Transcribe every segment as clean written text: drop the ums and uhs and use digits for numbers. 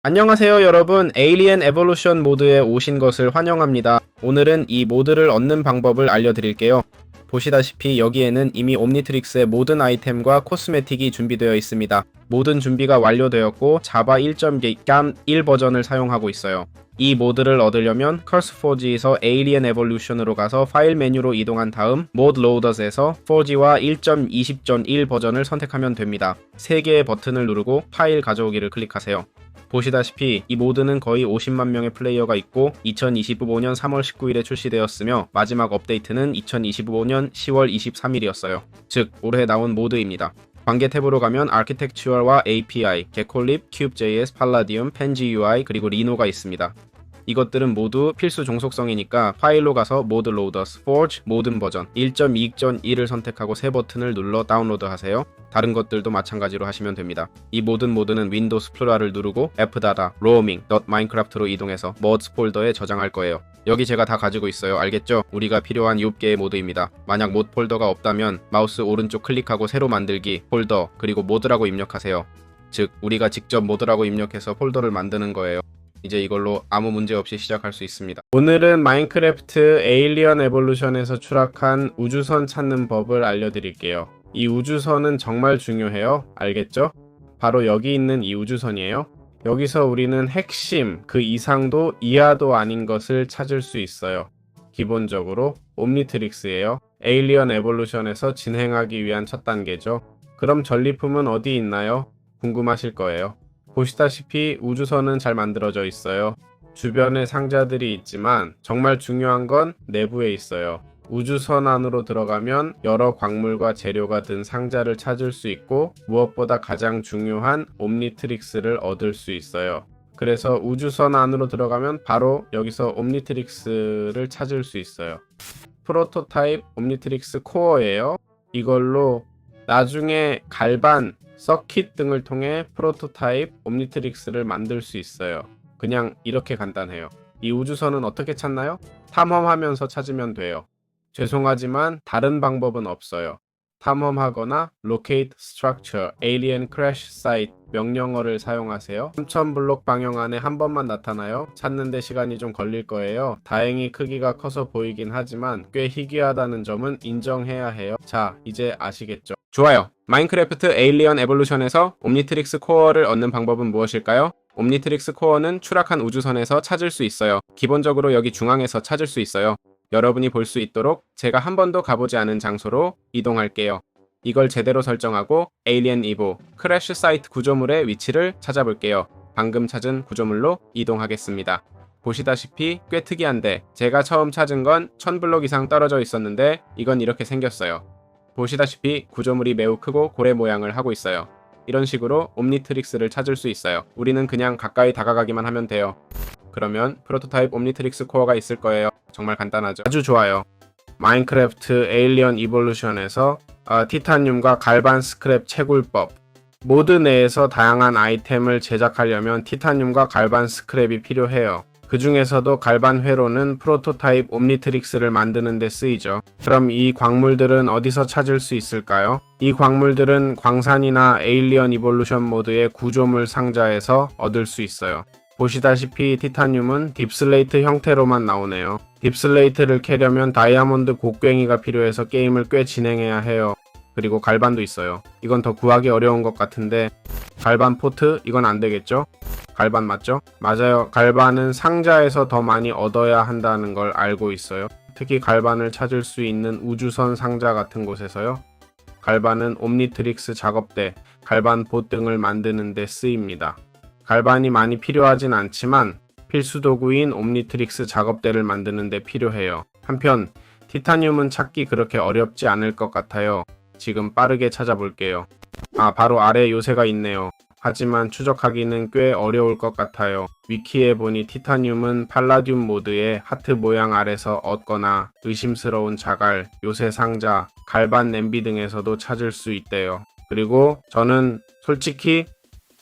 안녕하세요 여러분, 에일리언 에볼루션 모드에 오신 것을 환영합니다. 오늘은 이 모드를 얻는 방법을 알려드릴게요. 보시다시피 여기에는 이미 옴니트릭스의 모든 아이템과 코스메틱이 준비되어 있습니다. 모든 준비가 완료되었고 자바 1.1 버전을 사용하고 있어요. 이 모드를 얻으려면 커스포지에서 에일리언 에볼루션으로 가서 파일 메뉴로 이동한 다음 모드 로더스에서 4G와 1.20.1 버전을 선택하면 됩니다. 3개의 버튼을 누르고 파일 가져오기를 클릭하세요. 보시다시피 이 모드는 거의 50만 명의 플레이어가 있고 2025년 3월 19일에 출시되었으며 마지막 업데이트는 2025년 10월 23일이었어요. 즉 올해 나온 모드입니다. 관계 탭으로 가면 아키텍처럴과 API, 게콜립, 큐브JS, 팔라디움, 펜GUI 그리고 리노가 있습니다. 이것들은 모두 필수 종속성이니까 파일로 가서 모드 로더스, Forge, 모든 버전 1.2.1을 선택하고 새 버튼을 눌러 다운로드 하세요. 다른 것들도 마찬가지로 하시면 됩니다. 이 모든 모드는 윈도우 스플라를 누르고 fdata, roaming, .minecraft로 이동해서 mods 폴더에 저장할 거예요. 여기 제가 다 가지고 있어요. 알겠죠? 우리가 필요한 6개의 모드입니다. 만약 mod 폴더가 없다면 마우스 오른쪽 클릭하고 새로 만들기, 폴더, 그리고 모드라고 입력하세요. 즉 우리가 직접 모드라고 입력해서 폴더를 만드는 거예요. 이제 이걸로 아무 문제 없이 시작할 수 있습니다. 오늘은 마인크래프트 에일리언 에볼루션에서 추락한 우주선 찾는 법을 알려드릴게요. 이 우주선은 정말 중요해요. 알겠죠? 바로 여기 있는 이 우주선이에요. 여기서 우리는 핵심, 그 이상도 이하도 아닌 것을 찾을 수 있어요. 기본적으로 옴니트릭스예요. 에일리언 에볼루션에서 진행하기 위한 첫 단계죠. 그럼 전리품은 어디 있나요? 궁금하실 거예요. 보시다시피 우주선은 잘 만들어져 있어요. 주변에 상자들이 있지만 정말 중요한 건 내부에 있어요. 우주선 안으로 들어가면 여러 광물과 재료가 든 상자를 찾을 수 있고 무엇보다 가장 중요한 옴니트릭스를 얻을 수 있어요. 그래서 우주선 안으로 들어가면 바로 여기서 옴니트릭스를 찾을 수 있어요. 프로토타입 옴니트릭스 코어예요. 이걸로 나중에 갈반, 서킷 등을 통해 프로토타입 옴니트릭스를 만들 수 있어요. 그냥 이렇게 간단해요. 이 우주선은 어떻게 찾나요? 탐험하면서 찾으면 돼요. 죄송하지만 다른 방법은 없어요. 탐험하거나 Locate Structure, Alien Crash Site 명령어를 사용하세요. 3000블록 방향 안에 한 번만 나타나요. 찾는데 시간이 좀 걸릴 거예요. 다행히 크기가 커서 보이긴 하지만 꽤 희귀하다는 점은 인정해야 해요. 자, 이제 아시겠죠? 좋아요. 마인크래프트 에일리언 에볼루션에서 옴니트릭스 코어를 얻는 방법은 무엇일까요? 옴니트릭스 코어는 추락한 우주선에서 찾을 수 있어요. 기본적으로 여기 중앙에서 찾을 수 있어요. 여러분이 볼 수 있도록 제가 한 번도 가보지 않은 장소로 이동할게요. 이걸 제대로 설정하고 에일리언 이보, 크래쉬 사이트 구조물의 위치를 찾아볼게요. 방금 찾은 구조물로 이동하겠습니다. 보시다시피 꽤 특이한데 제가 처음 찾은 건 1000블록 이상 떨어져 있었는데 이건 이렇게 생겼어요. 보시다시피 구조물이 매우 크고 고래 모양을 하고 있어요. 이런 식으로 옴니트릭스를 찾을 수 있어요. 우리는 그냥 가까이 다가가기만 하면 돼요. 그러면 프로토타입 옴니트릭스 코어가 있을 거예요. 정말 간단하죠? 아주 좋아요. 마인크래프트 에일리언 이볼루션에서 티타늄과 갈반 스크랩 채굴법. 모드 내에서 다양한 아이템을 제작하려면 티타늄과 갈반 스크랩이 필요해요. 그 중에서도 갈반 회로는 프로토타입 옴니트릭스를 만드는 데 쓰이죠. 그럼 이 광물들은 어디서 찾을 수 있을까요? 이 광물들은 광산이나 에일리언 이볼루션 모드의 구조물 상자에서 얻을 수 있어요. 보시다시피 티타늄은 딥슬레이트 형태로만 나오네요. 딥슬레이트를 캐려면 다이아몬드 곡괭이가 필요해서 게임을 꽤 진행해야 해요. 그리고 갈반도 있어요. 이건 더 구하기 어려운 것 같은데 갈반 포트? 이건 안 되겠죠? 갈반 맞죠? 맞아요. 갈반은 상자에서 더 많이 얻어야 한다는 걸 알고 있어요. 특히 갈반을 찾을 수 있는 우주선 상자 같은 곳에서요. 갈반은 옴니트릭스 작업대, 갈반 봇 등을 만드는 데 쓰입니다. 갈반이 많이 필요하진 않지만 필수 도구인 옴니트릭스 작업대를 만드는 데 필요해요. 한편 티타늄은 찾기 그렇게 어렵지 않을 것 같아요. 지금 빠르게 찾아볼게요. 바로 아래 요새가 있네요. 하지만 추적하기는 꽤 어려울 것 같아요. 위키에 보니 티타늄은 팔라듐 모드의 하트 모양 아래서 얻거나 의심스러운 자갈, 요새 상자, 갈반 냄비 등에서도 찾을 수 있대요. 그리고 저는 솔직히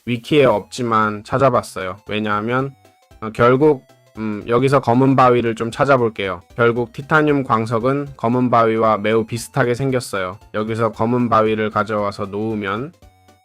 위키에 없지만 찾아봤어요. 왜냐하면 결국 여기서 검은 바위를 좀 찾아볼게요. 결국 티타늄 광석은 검은 바위와 매우 비슷하게 생겼어요. 여기서 검은 바위를 가져와서 놓으면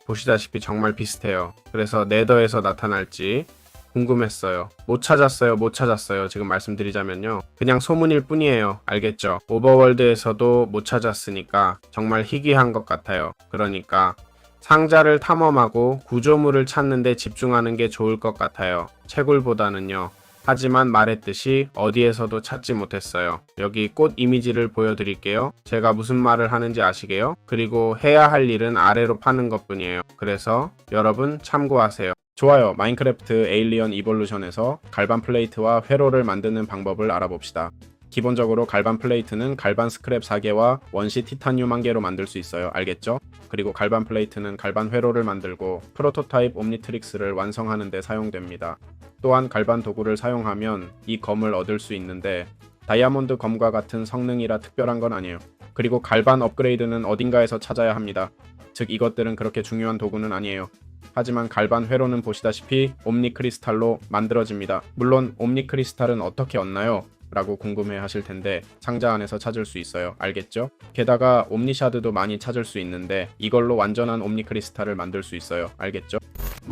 보시다시피 정말 비슷해요. 그래서 네더에서 나타날지 궁금했어요. 못 찾았어요. 지금 말씀드리자면요. 그냥 소문일 뿐이에요. 알겠죠? 오버월드에서도 못 찾았으니까 정말 희귀한 것 같아요. 그러니까 상자를 탐험하고 구조물을 찾는 데 집중하는 게 좋을 것 같아요. 채굴보다는요. 하지만 말했듯이 어디에서도 찾지 못했어요. 여기 꽃 이미지를 보여드릴게요. 제가 무슨 말을 하는지 아시게요? 그리고 해야 할 일은 아래로 파는 것 뿐이에요. 그래서 여러분 참고하세요. 좋아요. 마인크래프트 에일리언 이볼루션에서 갈반 플레이트와 회로를 만드는 방법을 알아봅시다. 기본적으로 갈반 플레이트는 갈반 스크랩 4개와 원시 티타늄 1개로 만들 수 있어요. 알겠죠? 그리고 갈반 플레이트는 갈반 회로를 만들고 프로토타입 옴니트릭스를 완성하는 데 사용됩니다. 또한 갈반 도구를 사용하면 이 검을 얻을 수 있는데 다이아몬드 검과 같은 성능이라 특별한 건 아니에요. 그리고 갈반 업그레이드는 어딘가에서 찾아야 합니다. 즉 이것들은 그렇게 중요한 도구는 아니에요. 하지만 갈반 회로는 보시다시피 옴니 크리스탈로 만들어집니다. 물론 옴니 크리스탈은 어떻게 얻나요? 라고 궁금해 하실 텐데 상자 안에서 찾을 수 있어요. 알겠죠? 게다가 옴니샤드도 많이 찾을 수 있는데 이걸로 완전한 옴니 크리스탈을 만들 수 있어요. 알겠죠?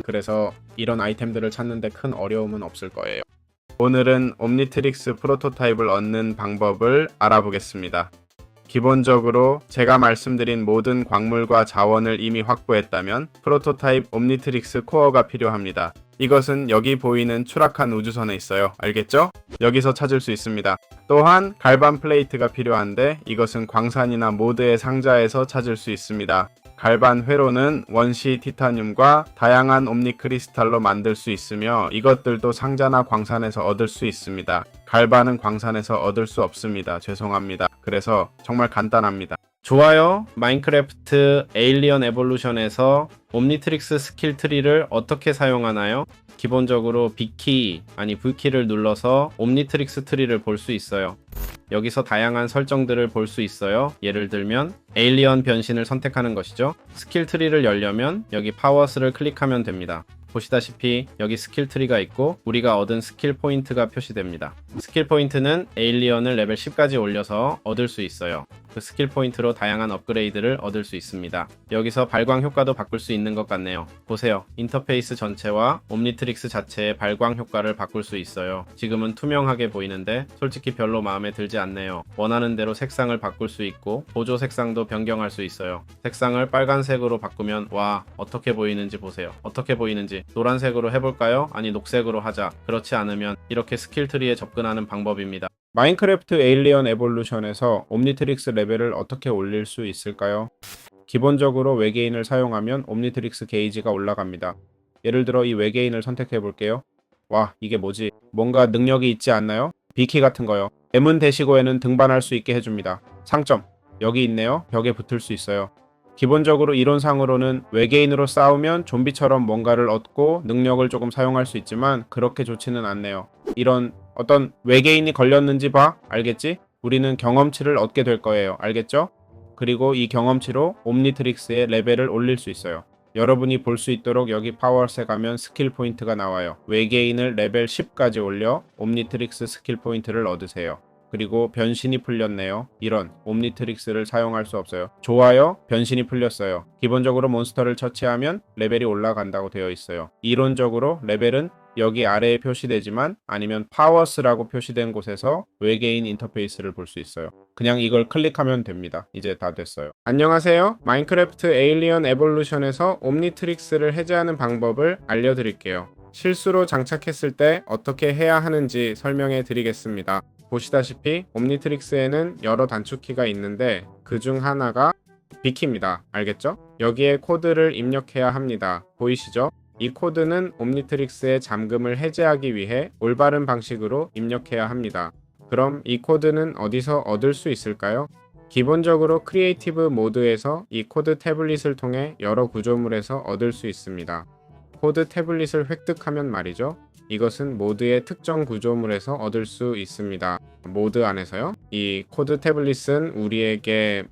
그래서 이런 아이템들을 찾는데 큰 어려움은 없을 거예요. 오늘은 옴니트릭스 프로토타입을 얻는 방법을 알아보겠습니다. 기본적으로 제가 말씀드린 모든 광물과 자원을 이미 확보했다면 프로토타입 옴니트릭스 코어가 필요합니다. 이것은 여기 보이는 추락한 우주선에 있어요. 알겠죠? 여기서 찾을 수 있습니다. 또한 갈반 플레이트가 필요한데 이것은 광산이나 모드의 상자에서 찾을 수 있습니다. 갈반 회로는 원시 티타늄과 다양한 옴니 크리스탈로 만들 수 있으며 이것들도 상자나 광산에서 얻을 수 있습니다. 갈반은 광산에서 얻을 수 없습니다. 죄송합니다. 그래서 정말 간단합니다. 좋아요. 마인크래프트 에일리언 에볼루션에서 옴니트릭스 스킬 트리를 어떻게 사용하나요? 기본적으로 B키 아니 V키를 눌러서 옴니트릭스 트리를 볼 수 있어요. 여기서 다양한 설정들을 볼 수 있어요. 예를 들면 에일리언 변신을 선택하는 것이죠. 스킬 트리를 열려면 여기 파워스를 클릭하면 됩니다. 보시다시피 여기 스킬 트리가 있고 우리가 얻은 스킬 포인트가 표시됩니다. 스킬 포인트는 에일리언을 레벨 10까지 올려서 얻을 수 있어요. 그 스킬 포인트로 다양한 업그레이드를 얻을 수 있습니다. 여기서 발광 효과도 바꿀 수 있는 것 같네요. 보세요. 인터페이스 전체와 옴니트릭스 자체의 발광 효과를 바꿀 수 있어요. 지금은 투명하게 보이는데 솔직히 별로 마음에 들지 않네요. 원하는 대로 색상을 바꿀 수 있고 보조 색상도 변경할 수 있어요. 색상을 빨간색으로 바꾸면 와 어떻게 보이는지 보세요. 어떻게 보이는지 노란색으로 해볼까요? 아니 녹색으로 하자. 그렇지 않으면 이렇게 스킬 트리에 접근하는 방법입니다. 마인크래프트 에일리언 에볼루션에서 옴니트릭스 레벨을 어떻게 올릴 수 있을까요? 기본적으로 외계인을 사용하면 옴니트릭스 게이지가 올라갑니다. 예를 들어 이 외계인을 선택해 볼게요. 와 이게 뭐지? 뭔가 능력이 있지 않나요? B키 같은 거요. M은 대시고에는 등반할 수 있게 해줍니다. 상점 여기 있네요. 벽에 붙을 수 있어요. 기본적으로 이론상으로는 외계인으로 싸우면 좀비처럼 뭔가를 얻고 능력을 조금 사용할 수 있지만 그렇게 좋지는 않네요. 이런 어떤 외계인이 걸렸는지 봐. 알겠지? 우리는 경험치를 얻게 될 거예요. 알겠죠? 그리고 이 경험치로 옴니트릭스의 레벨을 올릴 수 있어요. 여러분이 볼 수 있도록 여기 파워스에 가면 스킬 포인트가 나와요. 외계인을 레벨 10까지 올려 옴니트릭스 스킬 포인트를 얻으세요. 그리고 변신이 풀렸네요. 이런 옴니트릭스를 사용할 수 없어요. 좋아요. 변신이 풀렸어요. 기본적으로 몬스터를 처치하면 레벨이 올라간다고 되어 있어요. 이론적으로 레벨은 여기 아래에 표시되지만 아니면 파워스라고 표시된 곳에서 외계인 인터페이스를 볼 수 있어요. 그냥 이걸 클릭하면 됩니다. 이제 다 됐어요. 안녕하세요. 마인크래프트 에일리언 에볼루션에서 옴니트릭스를 해제하는 방법을 알려드릴게요. 실수로 장착했을 때 어떻게 해야 하는지 설명해 드리겠습니다. 보시다시피 옴니트릭스에는 여러 단축키가 있는데 그 중 하나가 B키입니다. 알겠죠? 여기에 코드를 입력해야 합니다. 보이시죠? 이 코드는 옴니트릭스의 잠금을 해제하기 위해 올바른 방식으로 입력해야 합니다. 그럼 이 코드는 어디서 얻을 수 있을까요? 기본적으로 크리에이티브 모드에서 이 코드 태블릿을 통해 여러 구조물에서 얻을 수 있습니다. 코드 태블릿을 획득하면 말이죠. 이것은 모드의 특정 구조물에서 얻을 수 있습니다. 모드 안에서요. 이 코드 태블릿은 우리에게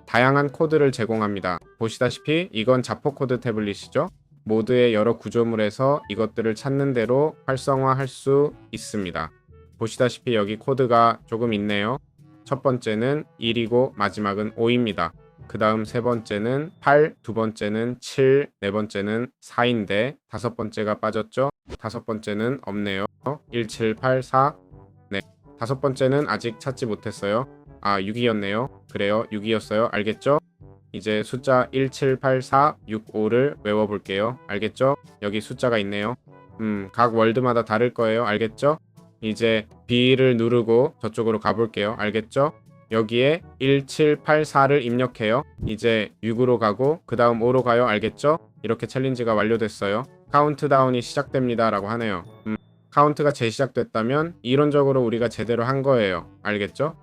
다양한 코드를 제공합니다. 보시다시피 이건 자포 코드 태블릿이죠. 모드의 여러 구조물에서 이것들을 찾는 대로 활성화할 수 있습니다. 보시다시피 여기 코드가 조금 있네요. 첫 번째는 1이고 마지막은 5입니다. 그 다음 세 번째는 8, 두 번째는 7, 네 번째는 4인데 다섯 번째가 빠졌죠? 다섯 번째는 없네요. 1, 7, 8, 4. 네. 다섯 번째는 아직 찾지 못했어요. 아, 6이었네요. 그래요. 6이었어요. 알겠죠? 이제 숫자 1, 7, 8, 4, 6, 5를 외워볼게요. 알겠죠? 여기 숫자가 있네요. 각 월드마다 다를 거예요. 알겠죠? 이제 B를 누르고 저쪽으로 가볼게요. 알겠죠? 여기에 1, 7, 8, 4를 입력해요. 이제 6으로 가고 그 다음 5로 가요. 알겠죠? 이렇게 챌린지가 완료됐어요. 카운트다운이 시작됩니다 라고 하네요. 카운트가 재시작됐다면 이론적으로 우리가 제대로 한 거예요. 알겠죠?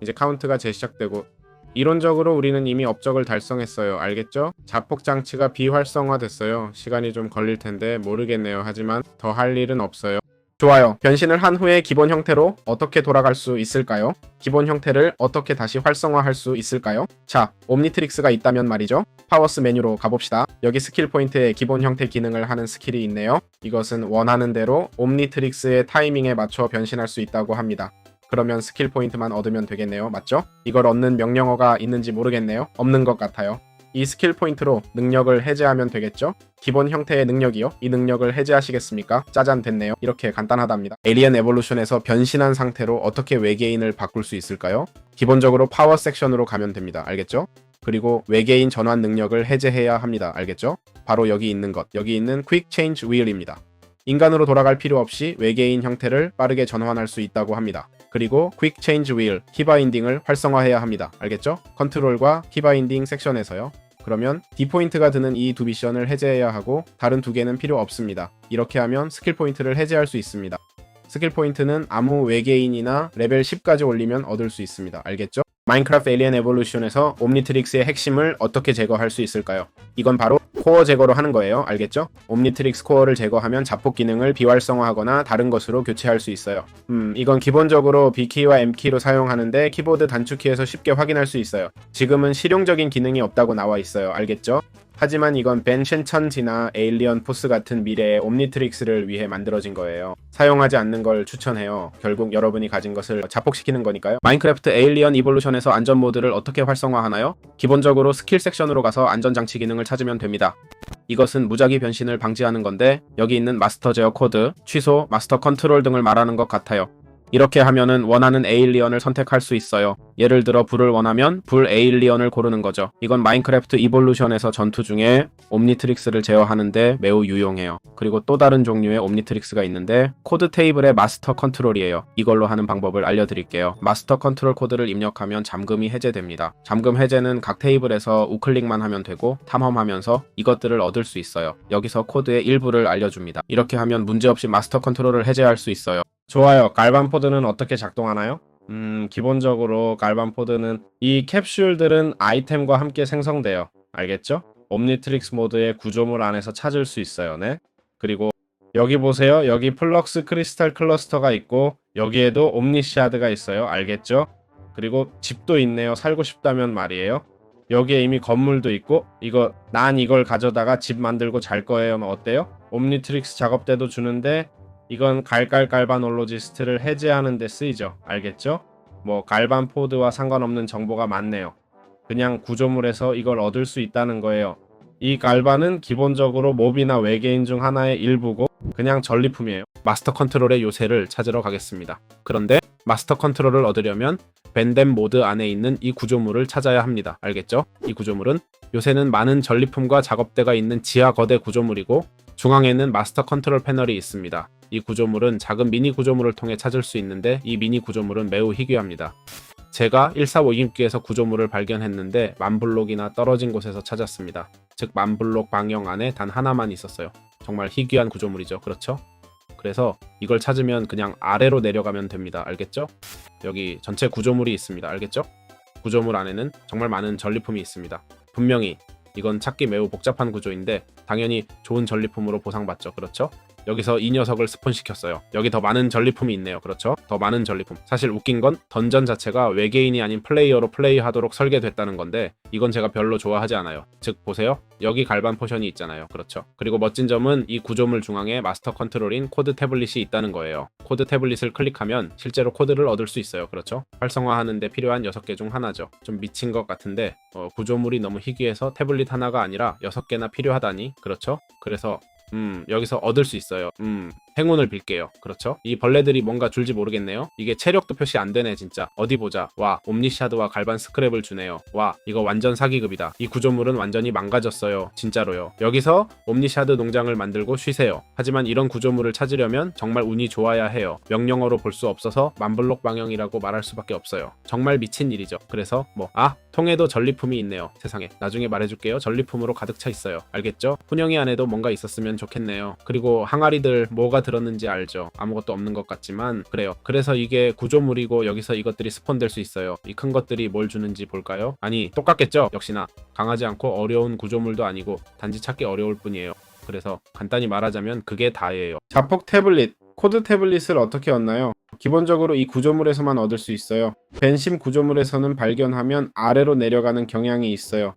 이제 카운트가 재시작되고 이론적으로 우리는 이미 업적을 달성했어요. 알겠죠? 자폭 장치가 비활성화됐어요. 시간이 좀 걸릴 텐데 모르겠네요. 하지만 더 할 일은 없어요. 좋아요. 변신을 한 후에 기본 형태로 어떻게 돌아갈 수 있을까요? 기본 형태를 어떻게 다시 활성화할 수 있을까요? 자, 옴니트릭스가 있다면 말이죠. 파워스 메뉴로 가봅시다. 여기 스킬 포인트에 기본 형태 기능을 하는 스킬이 있네요. 이것은 원하는 대로 옴니트릭스의 타이밍에 맞춰 변신할 수 있다고 합니다. 그러면 스킬 포인트만 얻으면 되겠네요. 맞죠? 이걸 얻는 명령어가 있는지 모르겠네요. 없는 것 같아요. 이 스킬 포인트로 능력을 해제하면 되겠죠? 기본 형태의 능력이요? 이 능력을 해제하시겠습니까? 짜잔 됐네요. 이렇게 간단하답니다. 에일리언 에볼루션에서 변신한 상태로 어떻게 외계인을 바꿀 수 있을까요? 기본적으로 파워 섹션으로 가면 됩니다. 알겠죠? 그리고 외계인 전환 능력을 해제해야 합니다. 알겠죠? 바로 여기 있는 것, 여기 있는 Quick Change Wheel입니다. 인간으로 돌아갈 필요 없이 외계인 형태를 빠르게 전환할 수 있다고 합니다. 그리고 Quick Change Wheel, 키바인딩을 활성화해야 합니다. 알겠죠? 컨트롤과 키바인딩 섹션에서요. 그러면 D포인트가 드는 이 두 미션을 해제해야 하고 다른 두 개는 필요 없습니다. 이렇게 하면 스킬 포인트를 해제할 수 있습니다. 스킬 포인트는 아무 외계인이나 레벨 10까지 올리면 얻을 수 있습니다. 알겠죠? 마인크래프트 에일리언 에볼루션에서 옴니트릭스의 핵심을 어떻게 제거할 수 있을까요? 이건 바로 코어 제거로 하는 거예요. 알겠죠? 옴니트릭스 코어를 제거하면 자폭 기능을 비활성화하거나 다른 것으로 교체할 수 있어요. 이건 기본적으로 B키와 M키로 사용하는데 키보드 단축키에서 쉽게 확인할 수 있어요. 지금은 실용적인 기능이 없다고 나와 있어요. 알겠죠? 하지만 이건 벤 쉔천지나 에일리언 포스 같은 미래의 옴니트릭스를 위해 만들어진 거예요. 사용하지 않는 걸 추천해요. 결국 여러분이 가진 것을 자폭시키는 거니까요. 마인크래프트 에일리언 이볼루션에서 안전 모드를 어떻게 활성화하나요? 기본적으로 스킬 섹션으로 가서 안전장치 기능을 찾으면 됩니다. 이것은 무작위 변신을 방지하는 건데 여기 있는 마스터 제어 코드, 취소, 마스터 컨트롤 등을 말하는 것 같아요. 이렇게 하면은 원하는 에일리언을 선택할 수 있어요. 예를 들어 불을 원하면 불 에일리언을 고르는 거죠. 이건 마인크래프트 이볼루션에서 전투 중에 옴니트릭스를 제어하는데 매우 유용해요. 그리고 또 다른 종류의 옴니트릭스가 있는데 코드 테이블의 마스터 컨트롤이에요. 이걸로 하는 방법을 알려드릴게요. 마스터 컨트롤 코드를 입력하면 잠금이 해제됩니다. 잠금 해제는 각 테이블에서 우클릭만 하면 되고 탐험하면서 이것들을 얻을 수 있어요. 여기서 코드의 일부를 알려줍니다. 이렇게 하면 문제없이 마스터 컨트롤을 해제할 수 있어요. 좋아요. 갈반 포드는 어떻게 작동하나요? 기본적으로 갈반 포드는 이 캡슐들은 아이템과 함께 생성돼요. 알겠죠? 옴니트릭스 모드의 구조물 안에서 찾을 수 있어요. 네. 그리고 여기 보세요. 여기 플럭스 크리스탈 클러스터가 있고 여기에도 옴니시아드가 있어요. 알겠죠? 그리고 집도 있네요. 살고 싶다면 말이에요. 여기에 이미 건물도 있고 난 이걸 가져다가 집 만들고 잘 거예요. 어때요? 옴니트릭스 작업 때도 주는데 이건 갈발갈바놀로지스트를 해제하는 데 쓰이죠. 알겠죠? 뭐 갈반 포드와 상관없는 정보가 많네요. 그냥 구조물에서 이걸 얻을 수 있다는 거예요. 이 갈반은 기본적으로 몹이나 외계인 중 하나의 일부고 그냥 전리품이에요. 마스터 컨트롤의 요새를 찾으러 가겠습니다. 그런데 마스터 컨트롤을 얻으려면 벤뎀 모드 안에 있는 이 구조물을 찾아야 합니다. 알겠죠? 이 구조물은 요새는 많은 전리품과 작업대가 있는 지하 거대 구조물이고 중앙에는 마스터 컨트롤 패널이 있습니다. 이 구조물은 작은 미니 구조물을 통해 찾을 수 있는데 이 미니 구조물은 매우 희귀합니다. 제가 145기에서 구조물을 발견했는데 10,000블록이나 떨어진 곳에서 찾았습니다. 즉 10,000블록 방향 안에 단 하나만 있었어요. 정말 희귀한 구조물이죠. 그렇죠? 그래서 이걸 찾으면 그냥 아래로 내려가면 됩니다. 알겠죠? 여기 전체 구조물이 있습니다. 알겠죠? 구조물 안에는 정말 많은 전리품이 있습니다. 분명히 이건 찾기 매우 복잡한 구조인데 당연히 좋은 전리품으로 보상받죠. 그렇죠? 여기서 이 녀석을 스폰시켰어요. 여기 더 많은 전리품이 있네요. 그렇죠? 더 많은 전리품. 사실 웃긴 건 던전 자체가 외계인이 아닌 플레이어로 플레이하도록 설계됐다는 건데 이건 제가 별로 좋아하지 않아요. 즉 보세요. 여기 갈반 포션이 있잖아요. 그렇죠. 그리고 멋진 점은 이 구조물 중앙에 마스터 컨트롤인 코드 태블릿이 있다는 거예요. 코드 태블릿을 클릭하면 실제로 코드를 얻을 수 있어요. 그렇죠. 활성화하는데 필요한 6개 중 하나죠. 좀 미친 것 같은데 구조물이 너무 희귀해서 태블릿 하나가 아니라 6개나 필요하다니. 그렇죠. 그래서 여기서 얻을 수 있어요. 행운을 빌게요. 그렇죠? 이 벌레들이 뭔가 줄지 모르겠네요. 이게 체력도 표시 안 되네 진짜. 어디 보자. 와, 옴니샤드와 갈반 스크랩을 주네요. 와, 이거 완전 사기급이다. 이 구조물은 완전히 망가졌어요. 진짜로요. 여기서 옴니샤드 농장을 만들고 쉬세요. 하지만 이런 구조물을 찾으려면 정말 운이 좋아야 해요. 명령어로 볼 수 없어서 만블록 방향이라고 말할 수밖에 없어요. 정말 미친 일이죠. 그래서 통에도 전리품이 있네요. 세상에. 나중에 말해줄게요. 전리품으로 가득 차 있어요. 알겠죠? 훈영이 안에도 뭔가 있었으면 좋겠네요. 그리고 항아리들 뭐가 들었는지 알죠? 아무것도 없는 것 같지만 그래요. 그래서 이게 구조물이고 여기서 이것들이 스폰될 수 있어요. 이 큰 것들이 뭘 주는지 볼까요? 아니, 똑같겠죠? 역시나 강하지 않고 어려운 구조물도 아니고 단지 찾기 어려울 뿐이에요. 그래서 간단히 말하자면 그게 다예요. 자폭 태블릿, 코드 태블릿을 어떻게 얻나요? 기본적으로 이 구조물에서만 얻을 수 있어요. 벤심 구조물에서는 발견하면 아래로 내려가는 경향이 있어요.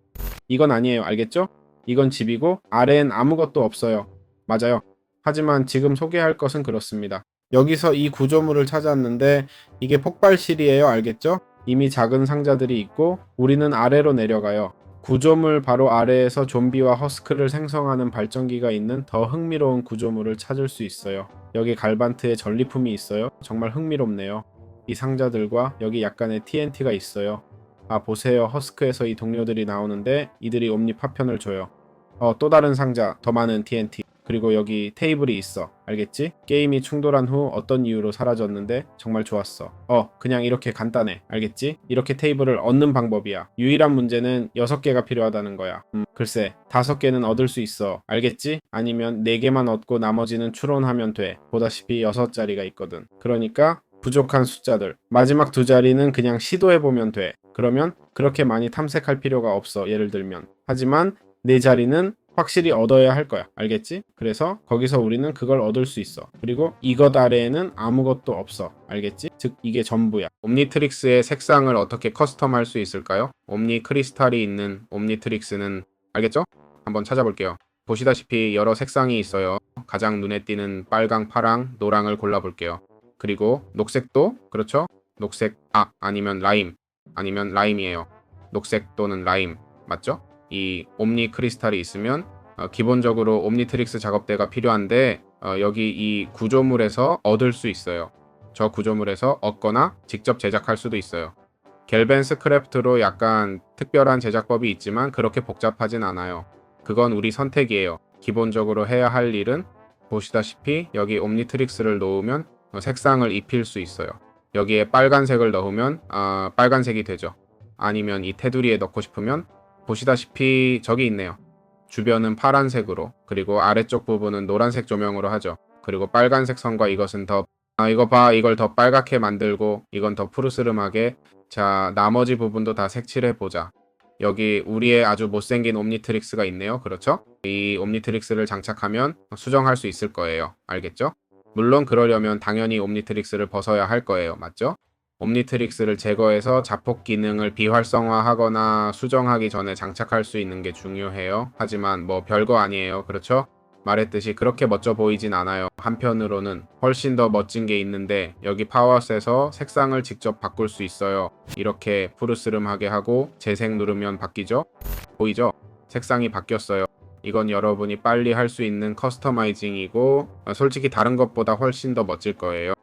이건 아니에요. 알겠죠? 이건 집이고 아래엔 아무것도 없어요. 맞아요. 하지만 지금 소개할 것은 그렇습니다. 여기서 이 구조물을 찾았는데 이게 폭발실이에요. 알겠죠? 이미 작은 상자들이 있고 우리는 아래로 내려가요. 구조물 바로 아래에서 좀비와 허스크를 생성하는 발전기가 있는 더 흥미로운 구조물을 찾을 수 있어요. 여기 갈반트에 전리품이 있어요. 정말 흥미롭네요. 이 상자들과 여기 약간의 TNT가 있어요. 아, 보세요. 허스크에서 이 동료들이 나오는데 이들이 옴니 파편을 줘요. 또 다른 상자, 더 많은 TNT. 그리고 여기 테이블이 있어. 알겠지? 게임이 충돌한 후 어떤 이유로 사라졌는데 정말 좋았어. 그냥 이렇게 간단해. 알겠지? 이렇게 테이블을 얻는 방법이야. 유일한 문제는 6개가 필요하다는 거야. 글쎄, 5개는 얻을 수 있어. 알겠지? 아니면 4개만 얻고 나머지는 추론하면 돼. 보다시피 6자리가 있거든. 그러니까 부족한 숫자들. 마지막 2자리는 그냥 시도해보면 돼. 그러면 그렇게 많이 탐색할 필요가 없어. 예를 들면. 하지만 4자리는 확실히 얻어야 할 거야. 알겠지? 그래서 거기서 우리는 그걸 얻을 수 있어. 그리고 이것 아래에는 아무것도 없어. 알겠지? 즉 이게 전부야. 옴니트릭스의 색상을 어떻게 커스텀할 수 있을까요? 옴니 크리스탈이 있는 옴니트릭스는 알겠죠? 한번 찾아볼게요. 보시다시피 여러 색상이 있어요. 가장 눈에 띄는 빨강, 파랑, 노랑을 골라볼게요. 그리고 녹색도 그렇죠? 녹색, 아니면 라임, 아니면 라임이에요. 녹색 또는 라임 맞죠? 이 옴니 크리스탈이 있으면 기본적으로 옴니트릭스 작업대가 필요한데 여기 이 구조물에서 얻을 수 있어요. 저 구조물에서 얻거나 직접 제작할 수도 있어요. 갤벤스 크래프트로 약간 특별한 제작법이 있지만 그렇게 복잡하진 않아요. 그건 우리 선택이에요. 기본적으로 해야 할 일은 보시다시피 여기 옴니트릭스를 놓으면 색상을 입힐 수 있어요. 여기에 빨간색을 넣으면 빨간색이 되죠. 아니면 이 테두리에 넣고 싶으면 보시다시피 저기 있네요. 주변은 파란색으로, 그리고 아래쪽 부분은 노란색 조명으로 하죠. 그리고 빨간색 선과 이것은 이거 봐, 이걸 더 빨갛게 만들고 이건 더 푸르스름하게. 자, 나머지 부분도 다 색칠해보자. 여기 우리의 아주 못생긴 옴니트릭스가 있네요. 그렇죠? 이 옴니트릭스를 장착하면 수정할 수 있을 거예요. 알겠죠? 물론 그러려면 당연히 옴니트릭스를 벗어야 할 거예요. 맞죠? 옴니트릭스를 제거해서 자폭 기능을 비활성화하거나 수정하기 전에 장착할 수 있는 게 중요해요. 하지만 뭐 별거 아니에요. 그렇죠? 말했듯이 그렇게 멋져 보이진 않아요. 한편으로는 훨씬 더 멋진 게 있는데 여기 파워셋에서 색상을 직접 바꿀 수 있어요. 이렇게 푸르스름하게 하고 재색 누르면 바뀌죠? 보이죠? 색상이 바뀌었어요. 이건 여러분이 빨리 할 수 있는 커스터마이징이고 솔직히 다른 것보다 훨씬 더 멋질 거예요.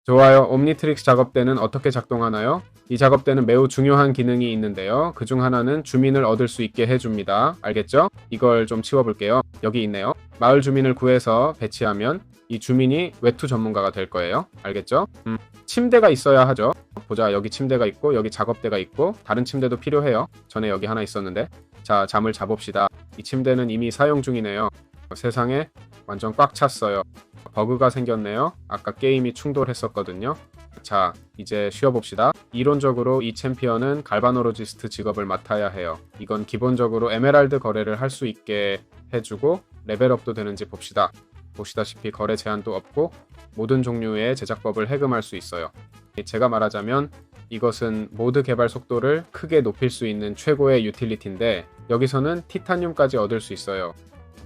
좋아요. 옴니트릭스 작업대는 어떻게 작동하나요? 이 작업대는 매우 중요한 기능이 있는데요. 그중 하나는 주민을 얻을 수 있게 해줍니다. 알겠죠? 이걸 좀 치워볼게요. 여기 있네요. 마을 주민을 구해서 배치하면 이 주민이 외투 전문가가 될 거예요. 알겠죠? 침대가 있어야 하죠. 보자, 여기 침대가 있고 여기 작업대가 있고 다른 침대도 필요해요. 전에 여기 하나 있었는데. 자, 잠을 자봅시다. 이 침대는 이미 사용 중이네요. 세상에 완전 꽉 찼어요. 버그가 생겼네요. 아까 게임이 충돌했었거든요. 자, 이제 쉬어봅시다. 이론적으로 이 챔피언은 갈바노로지스트 직업을 맡아야 해요. 이건 기본적으로 에메랄드 거래를 할 수 있게 해주고 레벨업도 되는지 봅시다. 보시다시피 거래 제한도 없고 모든 종류의 제작법을 해금할 수 있어요. 제가 말하자면 이것은 모드 개발 속도를 크게 높일 수 있는 최고의 유틸리티인데 여기서는 티타늄까지 얻을 수 있어요.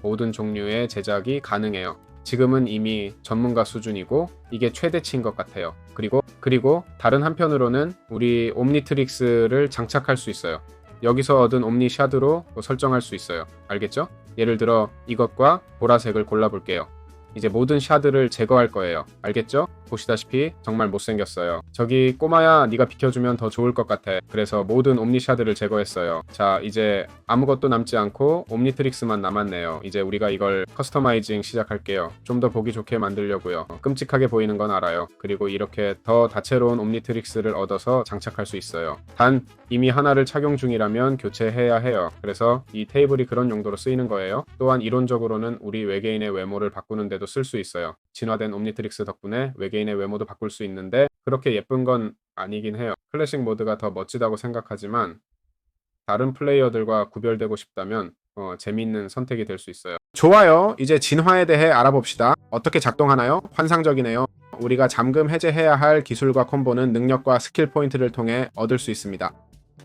모든 종류의 제작이 가능해요. 지금은 이미 전문가 수준이고 이게 최대치인 것 같아요. 그리고 다른 한편으로는 우리 옴니트릭스를 장착할 수 있어요. 여기서 얻은 옴니 샤드로 설정할 수 있어요. 알겠죠? 예를 들어 이것과 보라색을 골라볼게요. 이제 모든 샤드를 제거할 거예요. 알겠죠? 보시다시피 정말 못생겼어요. 저기 꼬마야, 네가 비켜주면 더 좋을 것 같아. 그래서 모든 옴니 샤드를 제거했어요. 자, 이제 아무것도 남지 않고 옴니트릭스만 남았네요. 이제 우리가 이걸 커스터마이징 시작할게요. 좀 더 보기 좋게 만들려고요. 끔찍하게 보이는 건 알아요. 그리고 이렇게 더 다채로운 옴니트릭스를 얻어서 장착할 수 있어요. 단 이미 하나를 착용 중이라면 교체해야 해요. 그래서 이 테이블이 그런 용도로 쓰이는 거예요. 또한 이론적으로는 우리 외계인의 외모를 바꾸는 데도 쓸 수 있어요. 진화된 옴니트릭스 덕분에 외계인의 외모도 바꿀 수 있는데 그렇게 예쁜 건 아니긴 해요. 클래식 모드가 더 멋지다고 생각하지만 다른 플레이어들과 구별되고 싶다면 재미있는 선택이 될 수 있어요. 좋아요. 이제 진화에 대해 알아봅시다. 어떻게 작동하나요? 환상적이네요. 우리가 잠금 해제해야 할 기술과 콤보는 능력과 스킬 포인트를 통해 얻을 수 있습니다.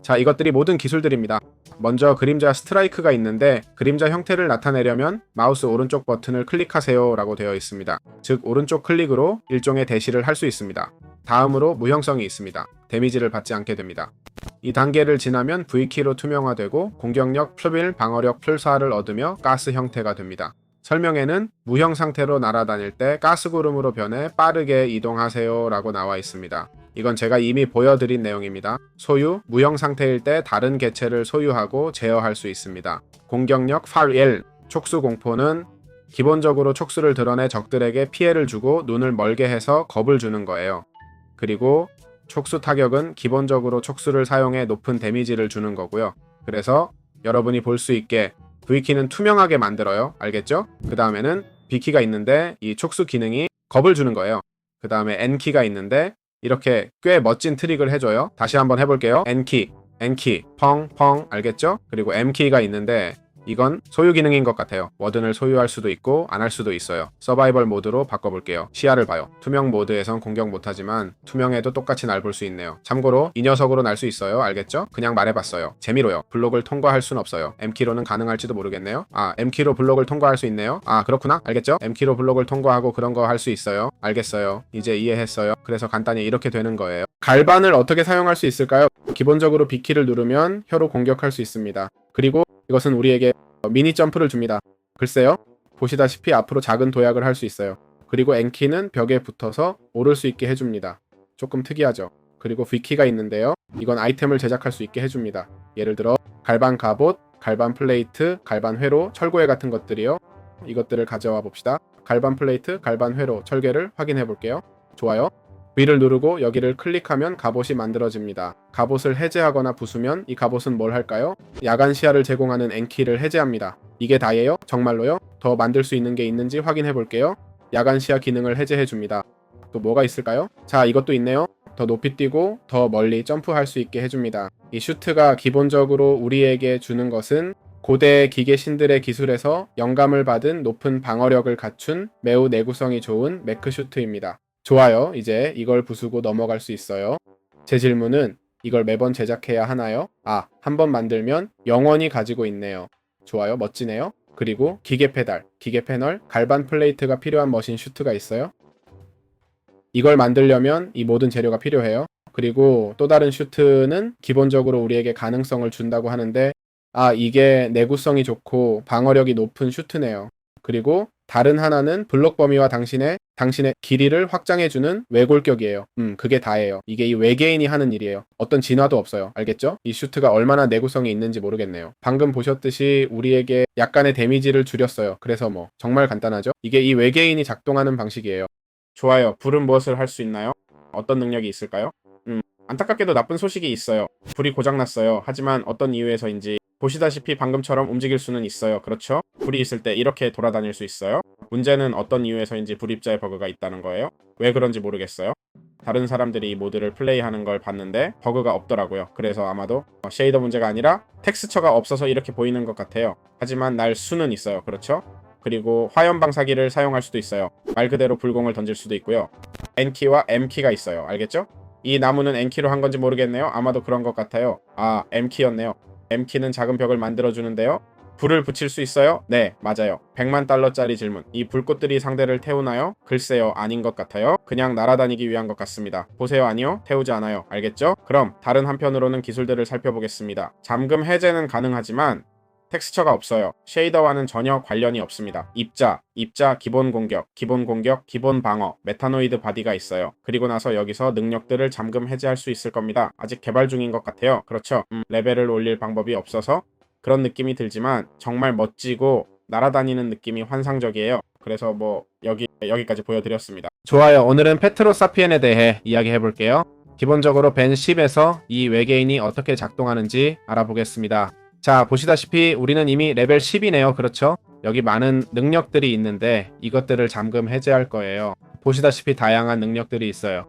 자, 이것들이 모든 기술들입니다. 먼저 그림자 스트라이크가 있는데 그림자 형태를 나타내려면 마우스 오른쪽 버튼을 클릭하세요 라고 되어 있습니다. 즉 오른쪽 클릭으로 일종의 대시를 할 수 있습니다. 다음으로 무형성이 있습니다. 데미지를 받지 않게 됩니다. 이 단계를 지나면 V키로 투명화되고 공격력 플빌, 방어력 플4를 얻으며 가스 형태가 됩니다. 설명에는 무형 상태로 날아다닐 때 가스구름으로 변해 빠르게 이동하세요 라고 나와 있습니다. 이건 제가 이미 보여드린 내용입니다. 소유, 무형 상태일 때 다른 개체를 소유하고 제어할 수 있습니다. 공격력 8일, 촉수 공포는 기본적으로 촉수를 드러내 적들에게 피해를 주고 눈을 멀게 해서 겁을 주는 거예요. 그리고 촉수 타격은 기본적으로 촉수를 사용해 높은 데미지를 주는 거고요. 그래서 여러분이 볼 수 있게 V키는 투명하게 만들어요. 알겠죠? 그 다음에는 B키가 있는데 이 촉수 기능이 겁을 주는 거예요. 그 다음에 N키가 있는데 이렇게 꽤 멋진 트릭을 해줘요. 다시 한번 해볼게요. N키, 펑, 알겠죠? 그리고 M키가 있는데 이건 소유 기능인 것 같아요. 워든을 소유할 수도 있고 안 할 수도 있어요. 서바이벌 모드로 바꿔볼게요. 시야를 봐요. 투명 모드에선 공격 못하지만 투명해도 똑같이 날 볼 수 있네요. 참고로 이 녀석으로 날 수 있어요. 알겠죠? 그냥 말해봤어요. 재미로요. 블록을 통과할 순 없어요. M키로는 가능할지도 모르겠네요. M키로 블록을 통과할 수 있네요. 그렇구나. 알겠죠? M키로 블록을 통과하고 그런 거 할 수 있어요. 알겠어요. 이제 이해했어요. 그래서 간단히 이렇게 되는 거예요. 갈반을 어떻게 사용할 수 있을까요? 기본적으로 B키를 누르면 혀로 공격할 수 있습니다. 그리고 이것은 우리에게 미니 점프를 줍니다. 글쎄요. 보시다시피 앞으로 작은 도약을 할 수 있어요. 그리고 N키는 벽에 붙어서 오를 수 있게 해줍니다. 조금 특이하죠. 그리고 V키가 있는데요. 이건 아이템을 제작할 수 있게 해줍니다. 예를 들어 갈반 갑옷, 갈반 플레이트, 갈반 회로, 철고에 같은 것들이요. 이것들을 가져와 봅시다. 갈반 플레이트, 갈반 회로, 철괴를 확인해 볼게요. 좋아요. V를 누르고 여기를 클릭하면 갑옷이 만들어집니다. 갑옷을 해제하거나 부수면 이 갑옷은 뭘 할까요? 야간 시야를 제공하는 N키를 해제합니다. 이게 다예요? 정말로요? 더 만들 수 있는 게 있는지 확인해 볼게요. 야간 시야 기능을 해제해 줍니다. 또 뭐가 있을까요? 자, 이것도 있네요. 더 높이 뛰고 더 멀리 점프할 수 있게 해줍니다. 이 슈트가 기본적으로 우리에게 주는 것은 고대 기계 신들의 기술에서 영감을 받은 높은 방어력을 갖춘 매우 내구성이 좋은 매크 슈트입니다. 좋아요. 이제 이걸 부수고 넘어갈 수 있어요. 제 질문은 이걸 매번 제작해야 하나요? 한 번 만들면 영원히 가지고 있네요. 좋아요. 멋지네요. 그리고 기계 페달, 기계 패널, 갈반 플레이트가 필요한 머신 슈트가 있어요. 이걸 만들려면 이 모든 재료가 필요해요. 그리고 또 다른 슈트는 기본적으로 우리에게 가능성을 준다고 하는데 이게 내구성이 좋고 방어력이 높은 슈트네요. 그리고 다른 하나는 블록 범위와 당신의 길이를 확장해주는 외골격이에요. 그게 다예요. 이게 이 외계인이 하는 일이에요. 어떤 진화도 없어요. 알겠죠? 이 슈트가 얼마나 내구성이 있는지 모르겠네요. 방금 보셨듯이 우리에게 약간의 데미지를 줄였어요. 그래서 정말 간단하죠? 이게 이 외계인이 작동하는 방식이에요. 좋아요. 불은 무엇을 할 수 있나요? 어떤 능력이 있을까요? 안타깝게도 나쁜 소식이 있어요. 불이 고장났어요. 하지만 어떤 이유에서인지 보시다시피 방금처럼 움직일 수는 있어요. 그렇죠? 불이 있을 때 이렇게 돌아다닐 수 있어요. 문제는 어떤 이유에서인지 불입자의 버그가 있다는 거예요. 왜 그런지 모르겠어요. 다른 사람들이 이 모드를 플레이하는 걸 봤는데 버그가 없더라고요. 그래서 아마도 쉐이더 문제가 아니라 텍스처가 없어서 이렇게 보이는 것 같아요. 하지만 날 수는 있어요. 그렇죠? 그리고 화염 방사기를 사용할 수도 있어요. 말 그대로 불공을 던질 수도 있고요. N키와 M키가 있어요. 알겠죠? 이 나무는 N키로 한 건지 모르겠네요. 아마도 그런 것 같아요. 아, M키였네요. M키는 작은 벽을 만들어주는데요. 불을 붙일 수 있어요? 네, 맞아요. 100만 달러짜리 질문. 이 불꽃들이 상대를 태우나요? 글쎄요, 아닌 것 같아요. 그냥 날아다니기 위한 것 같습니다. 보세요, 아니요? 태우지 않아요. 알겠죠? 그럼 다른 한편으로는 기술들을 살펴보겠습니다. 잠금 해제는 가능하지만 텍스처가 없어요. 쉐이더와는 전혀 관련이 없습니다. 입자, 기본 공격, 기본 방어, 메타노이드 바디가 있어요. 그리고 나서 여기서 능력들을 잠금 해제할 수 있을 겁니다. 아직 개발 중인 것 같아요. 그렇죠? 레벨을 올릴 방법이 없어서 그런 느낌이 들지만 정말 멋지고 날아다니는 느낌이 환상적이에요. 그래서 여기까지 보여드렸습니다. 좋아요. 오늘은 페트로사피엔에 대해 이야기해 볼게요. 기본적으로 벤 10에서 이 외계인이 어떻게 작동하는지 알아보겠습니다. 자, 보시다시피 우리는 이미 레벨 10이네요. 그렇죠? 여기 많은 능력들이 있는데 이것들을 잠금 해제할 거예요. 보시다시피 다양한 능력들이 있어요.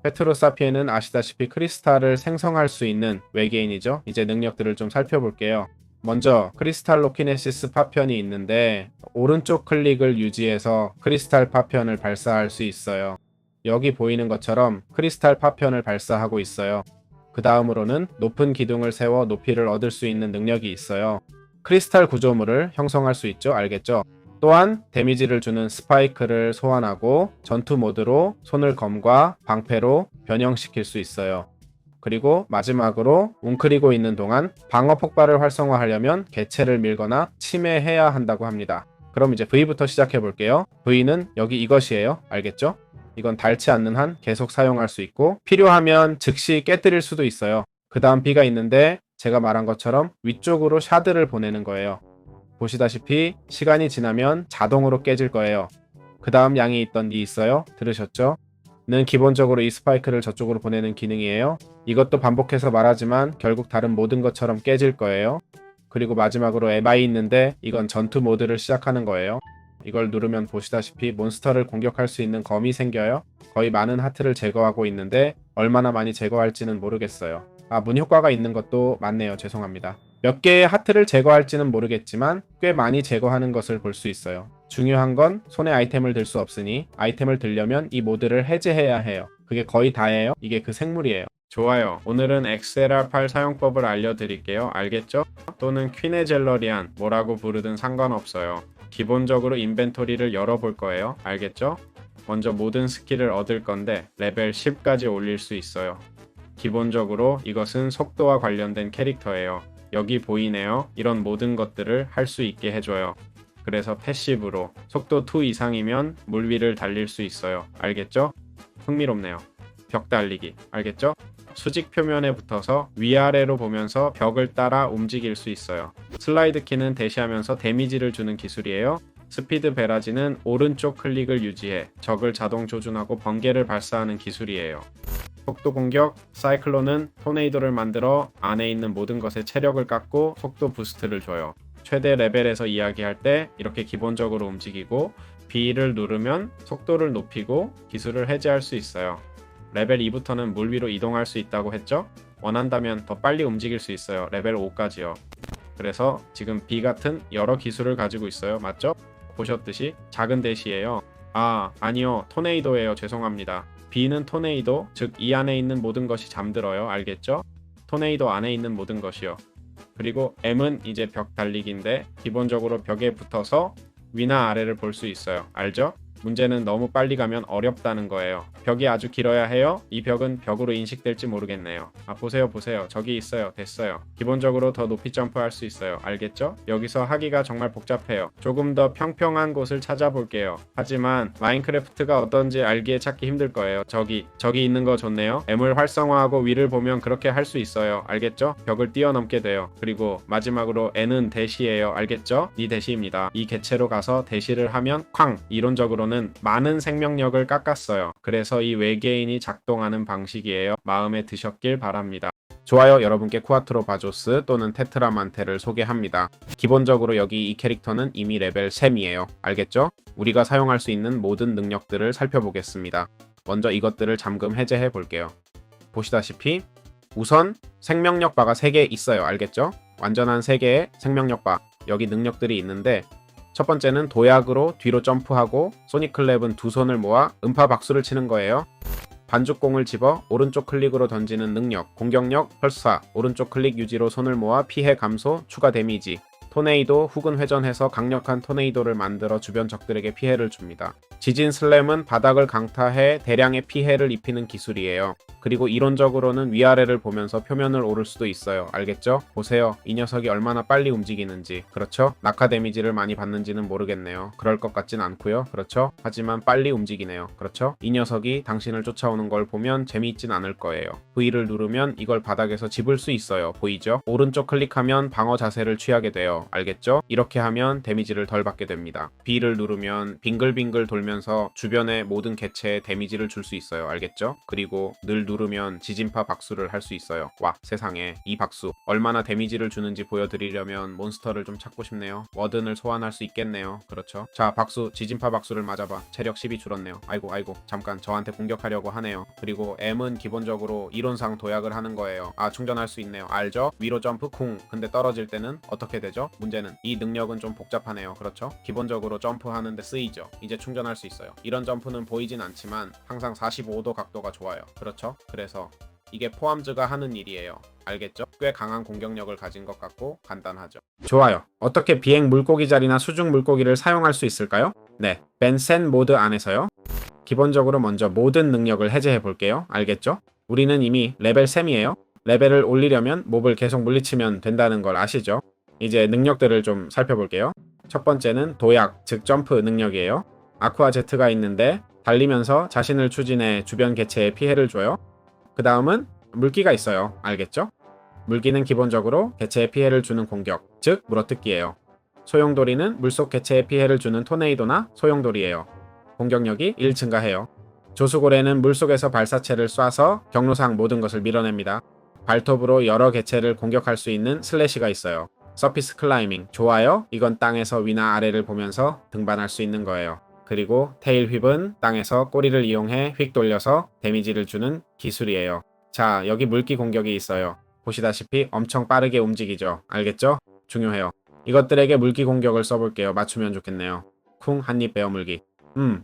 페트로사피엔은 아시다시피 크리스탈을 생성할 수 있는 외계인이죠. 이제 능력들을 좀 살펴볼게요. 먼저 크리스탈로키네시스 파편이 있는데 오른쪽 클릭을 유지해서 크리스탈 파편을 발사할 수 있어요. 여기 보이는 것처럼 크리스탈 파편을 발사하고 있어요. 그 다음으로는 높은 기둥을 세워 높이를 얻을 수 있는 능력이 있어요. 크리스탈 구조물을 형성할 수 있죠. 알겠죠? 또한 데미지를 주는 스파이크를 소환하고 전투 모드로 손을 검과 방패로 변형시킬 수 있어요. 그리고 마지막으로 웅크리고 있는 동안 방어 폭발을 활성화하려면 개체를 밀거나 침해해야 한다고 합니다. 그럼 이제 V부터 시작해 볼게요. V는 여기 이것이에요. 알겠죠? 이건 닳지 않는 한 계속 사용할 수 있고 필요하면 즉시 깨뜨릴 수도 있어요. 그 다음 B가 있는데 제가 말한 것처럼 위쪽으로 샤드를 보내는 거예요. 보시다시피 시간이 지나면 자동으로 깨질 거예요. 그 다음 양이 있던 이 있어요? 들으셨죠? 는 기본적으로 이 스파이크를 저쪽으로 보내는 기능이에요. 이것도 반복해서 말하지만 결국 다른 모든 것처럼 깨질 거예요. 그리고 마지막으로 MI 있는데 이건 전투 모드를 시작하는 거예요. 이걸 누르면 보시다시피 몬스터를 공격할 수 있는 검이 생겨요. 거의 많은 하트를 제거하고 있는데 얼마나 많이 제거할지는 모르겠어요. 아, 문 효과가 있는 것도 맞네요. 죄송합니다. 몇 개의 하트를 제거할지는 모르겠지만 꽤 많이 제거하는 것을 볼 수 있어요. 중요한 건 손에 아이템을 들 수 없으니 아이템을 들려면 이 모드를 해제해야 해요. 그게 거의 다예요. 이게 그 생물이에요. 좋아요. 오늘은 XLR8 사용법을 알려드릴게요. 알겠죠? 또는 퀴네젤러리안 뭐라고 부르든 상관없어요. 기본적으로 인벤토리를 열어볼 거예요. 알겠죠? 먼저 모든 스킬을 얻을 건데 레벨 10까지 올릴 수 있어요. 기본적으로 이것은 속도와 관련된 캐릭터예요. 여기 보이네요. 이런 모든 것들을 할 수 있게 해줘요. 그래서 패시브로 속도 2 이상이면 물 위를 달릴 수 있어요. 알겠죠? 흥미롭네요. 벽 달리기. 알겠죠? 수직 표면에 붙어서 위아래로 보면서 벽을 따라 움직일 수 있어요. 슬라이드 키는 대시하면서 데미지를 주는 기술이에요. 스피드 베라지는 오른쪽 클릭을 유지해 적을 자동 조준하고 번개를 발사하는 기술이에요. 속도 공격, 사이클론은 토네이도를 만들어 안에 있는 모든 것의 체력을 깎고 속도 부스트를 줘요. 최대 레벨에서 이야기할 때 이렇게 기본적으로 움직이고 B를 누르면 속도를 높이고 기술을 해제할 수 있어요. 레벨 2부터는 물 위로 이동할 수 있다고 했죠? 원한다면 더 빨리 움직일 수 있어요. 레벨 5까지요. 그래서 지금 B 같은 여러 기술을 가지고 있어요. 맞죠? 보셨듯이 작은 대시예요. 아니요. 토네이도예요. 죄송합니다. B는 토네이도, 즉 이 안에 있는 모든 것이 잠들어요. 알겠죠? 토네이도 안에 있는 모든 것이요. 그리고 M은 이제 벽 달리기인데 기본적으로 벽에 붙어서 위나 아래를 볼 수 있어요. 알죠? 문제는 너무 빨리 가면 어렵다는 거예요. 벽이 아주 길어야 해요. 이 벽은 벽으로 인식될지 모르겠네요. 보세요. 저기 있어요. 됐어요. 기본적으로 더 높이 점프할 수 있어요. 알겠죠? 여기서 하기가 정말 복잡해요. 조금 더 평평한 곳을 찾아볼게요. 하지만 마인크래프트가 어떤지 알기에 찾기 힘들 거예요. 저기 있는 거 좋네요. M을 활성화하고 위를 보면 그렇게 할 수 있어요. 알겠죠? 벽을 뛰어넘게 돼요. 그리고 마지막으로 N은 대시예요. 알겠죠? 이 대시입니다. 이 개체로 가서 대시를 하면 쾅! 이론적으로는 많은 생명력을 깎았어요. 그래서 이 외계인이 작동하는 방식이에요. 마음에 드셨길 바랍니다. 좋아요. 여러분께 쿠아트로 바조스 또는 테트라만테를 소개합니다. 기본적으로 여기 이 캐릭터는 이미 레벨 3이에요. 알겠죠? 우리가 사용할 수 있는 모든 능력들을 살펴보겠습니다. 먼저 이것들을 잠금 해제해 볼게요. 보시다시피 우선 생명력 바가 3개 있어요. 알겠죠? 완전한 3개의 생명력 바. 여기 능력들이 있는데 첫 번째는 도약으로 뒤로 점프하고 소닉클랩은 두 손을 모아 음파 박수를 치는 거예요. 반죽공을 집어 오른쪽 클릭으로 던지는 능력, 공격력, 펄사, 오른쪽 클릭 유지로 손을 모아 피해 감소, 추가 데미지, 토네이도 훅은 회전해서 강력한 토네이도를 만들어 주변 적들에게 피해를 줍니다. 지진 슬램은 바닥을 강타해 대량의 피해를 입히는 기술이에요. 그리고 이론적으로는 위아래를 보면서 표면을 오를 수도 있어요. 알겠죠? 보세요. 이 녀석이 얼마나 빨리 움직이는지. 그렇죠? 낙하 데미지를 많이 받는지는 모르겠네요. 그럴 것 같진 않고요. 그렇죠? 하지만 빨리 움직이네요. 그렇죠? 이 녀석이 당신을 쫓아오는 걸 보면 재미있진 않을 거예요. V를 누르면 이걸 바닥에서 집을 수 있어요. 보이죠? 오른쪽 클릭하면 방어 자세를 취하게 돼요. 알겠죠? 이렇게 하면 데미지를 덜 받게 됩니다. B를 누르면 빙글빙글 돌면서 주변의 모든 개체에 데미지를 줄 수 있어요. 알겠죠? 그리고 늘 누르면 지진파 박수를 할 수 있어요. 와, 세상에 이 박수 얼마나 데미지를 주는지 보여드리려면 몬스터를 좀 찾고 싶네요. 워든을 소환할 수 있겠네요. 그렇죠? 자, 박수, 지진파 박수를 맞아봐. 체력 10이 줄었네요. 아이고 잠깐 저한테 공격하려고 하네요. 그리고 M은 기본적으로 이론상 도약을 하는 거예요. 아, 충전할 수 있네요. 알죠? 위로 점프 쿵. 근데 떨어질 때는 어떻게 되죠? 문제는 이 능력은 좀 복잡하네요. 그렇죠? 기본적으로 점프하는데 쓰이죠. 이제 충전할 수 있어요. 이런 점프는 보이진 않지만 항상 45도 각도가 좋아요. 그렇죠? 그래서 이게 포함즈가 하는 일이에요. 알겠죠? 꽤 강한 공격력을 가진 것 같고 간단하죠. 좋아요. 어떻게 비행 물고기 자리나 수중 물고기를 사용할 수 있을까요? 네, 벤센 모드 안에서요. 기본적으로 먼저 모든 능력을 해제해 볼게요. 알겠죠? 우리는 이미 레벨 3이에요. 레벨을 올리려면 몹을 계속 물리치면 된다는 걸 아시죠? 이제 능력들을 좀 살펴볼게요. 첫 번째는 도약, 즉 점프 능력이에요. 아쿠아 제트가 있는데 달리면서 자신을 추진해 주변 개체에 피해를 줘요. 그 다음은 물기가 있어요. 알겠죠? 물기는 기본적으로 개체에 피해를 주는 공격, 즉 물어뜯기예요. 소용돌이는 물속 개체에 피해를 주는 토네이도나 소용돌이예요. 공격력이 1 증가해요. 조수고래는 물속에서 발사체를 쏴서 경로상 모든 것을 밀어냅니다. 발톱으로 여러 개체를 공격할 수 있는 슬래시가 있어요. 서피스 클라이밍, 좋아요. 이건 땅에서 위나 아래를 보면서 등반할 수 있는 거예요. 그리고 테일 휩은 땅에서 꼬리를 이용해 휙 돌려서 데미지를 주는 기술이에요. 자, 여기 물기 공격이 있어요. 보시다시피 엄청 빠르게 움직이죠. 알겠죠? 중요해요. 이것들에게 물기 공격을 써볼게요. 맞추면 좋겠네요. 쿵, 한입 베어 물기.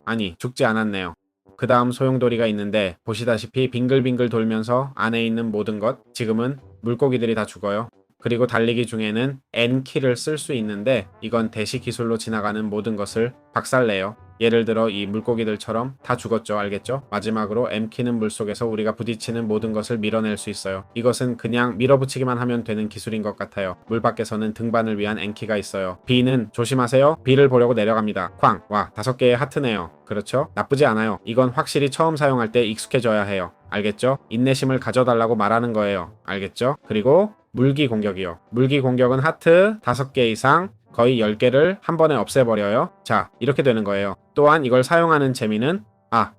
아니, 죽지 않았네요. 그 다음 소용돌이가 있는데 보시다시피 빙글빙글 돌면서 안에 있는 모든 것, 지금은 물고기들이 다 죽어요. 그리고 달리기 중에는 N키를 쓸 수 있는데 이건 대시 기술로 지나가는 모든 것을 박살내요. 예를 들어 이 물고기들처럼 다 죽었죠. 알겠죠? 마지막으로 M키는 물속에서 우리가 부딪히는 모든 것을 밀어낼 수 있어요. 이것은 그냥 밀어붙이기만 하면 되는 기술인 것 같아요. 물 밖에서는 등반을 위한 N키가 있어요. B는 조심하세요. B를 보려고 내려갑니다. 쾅! 와, 5개의 하트네요. 그렇죠? 나쁘지 않아요. 이건 확실히 처음 사용할 때 익숙해져야 해요. 알겠죠? 인내심을 가져달라고 말하는 거예요. 알겠죠? 그리고 물기 공격이요. 물기 공격은 하트 5개 이상 거의 10개를 한 번에 없애버려요. 자, 이렇게 되는 거예요. 또한 이걸 사용하는 재미는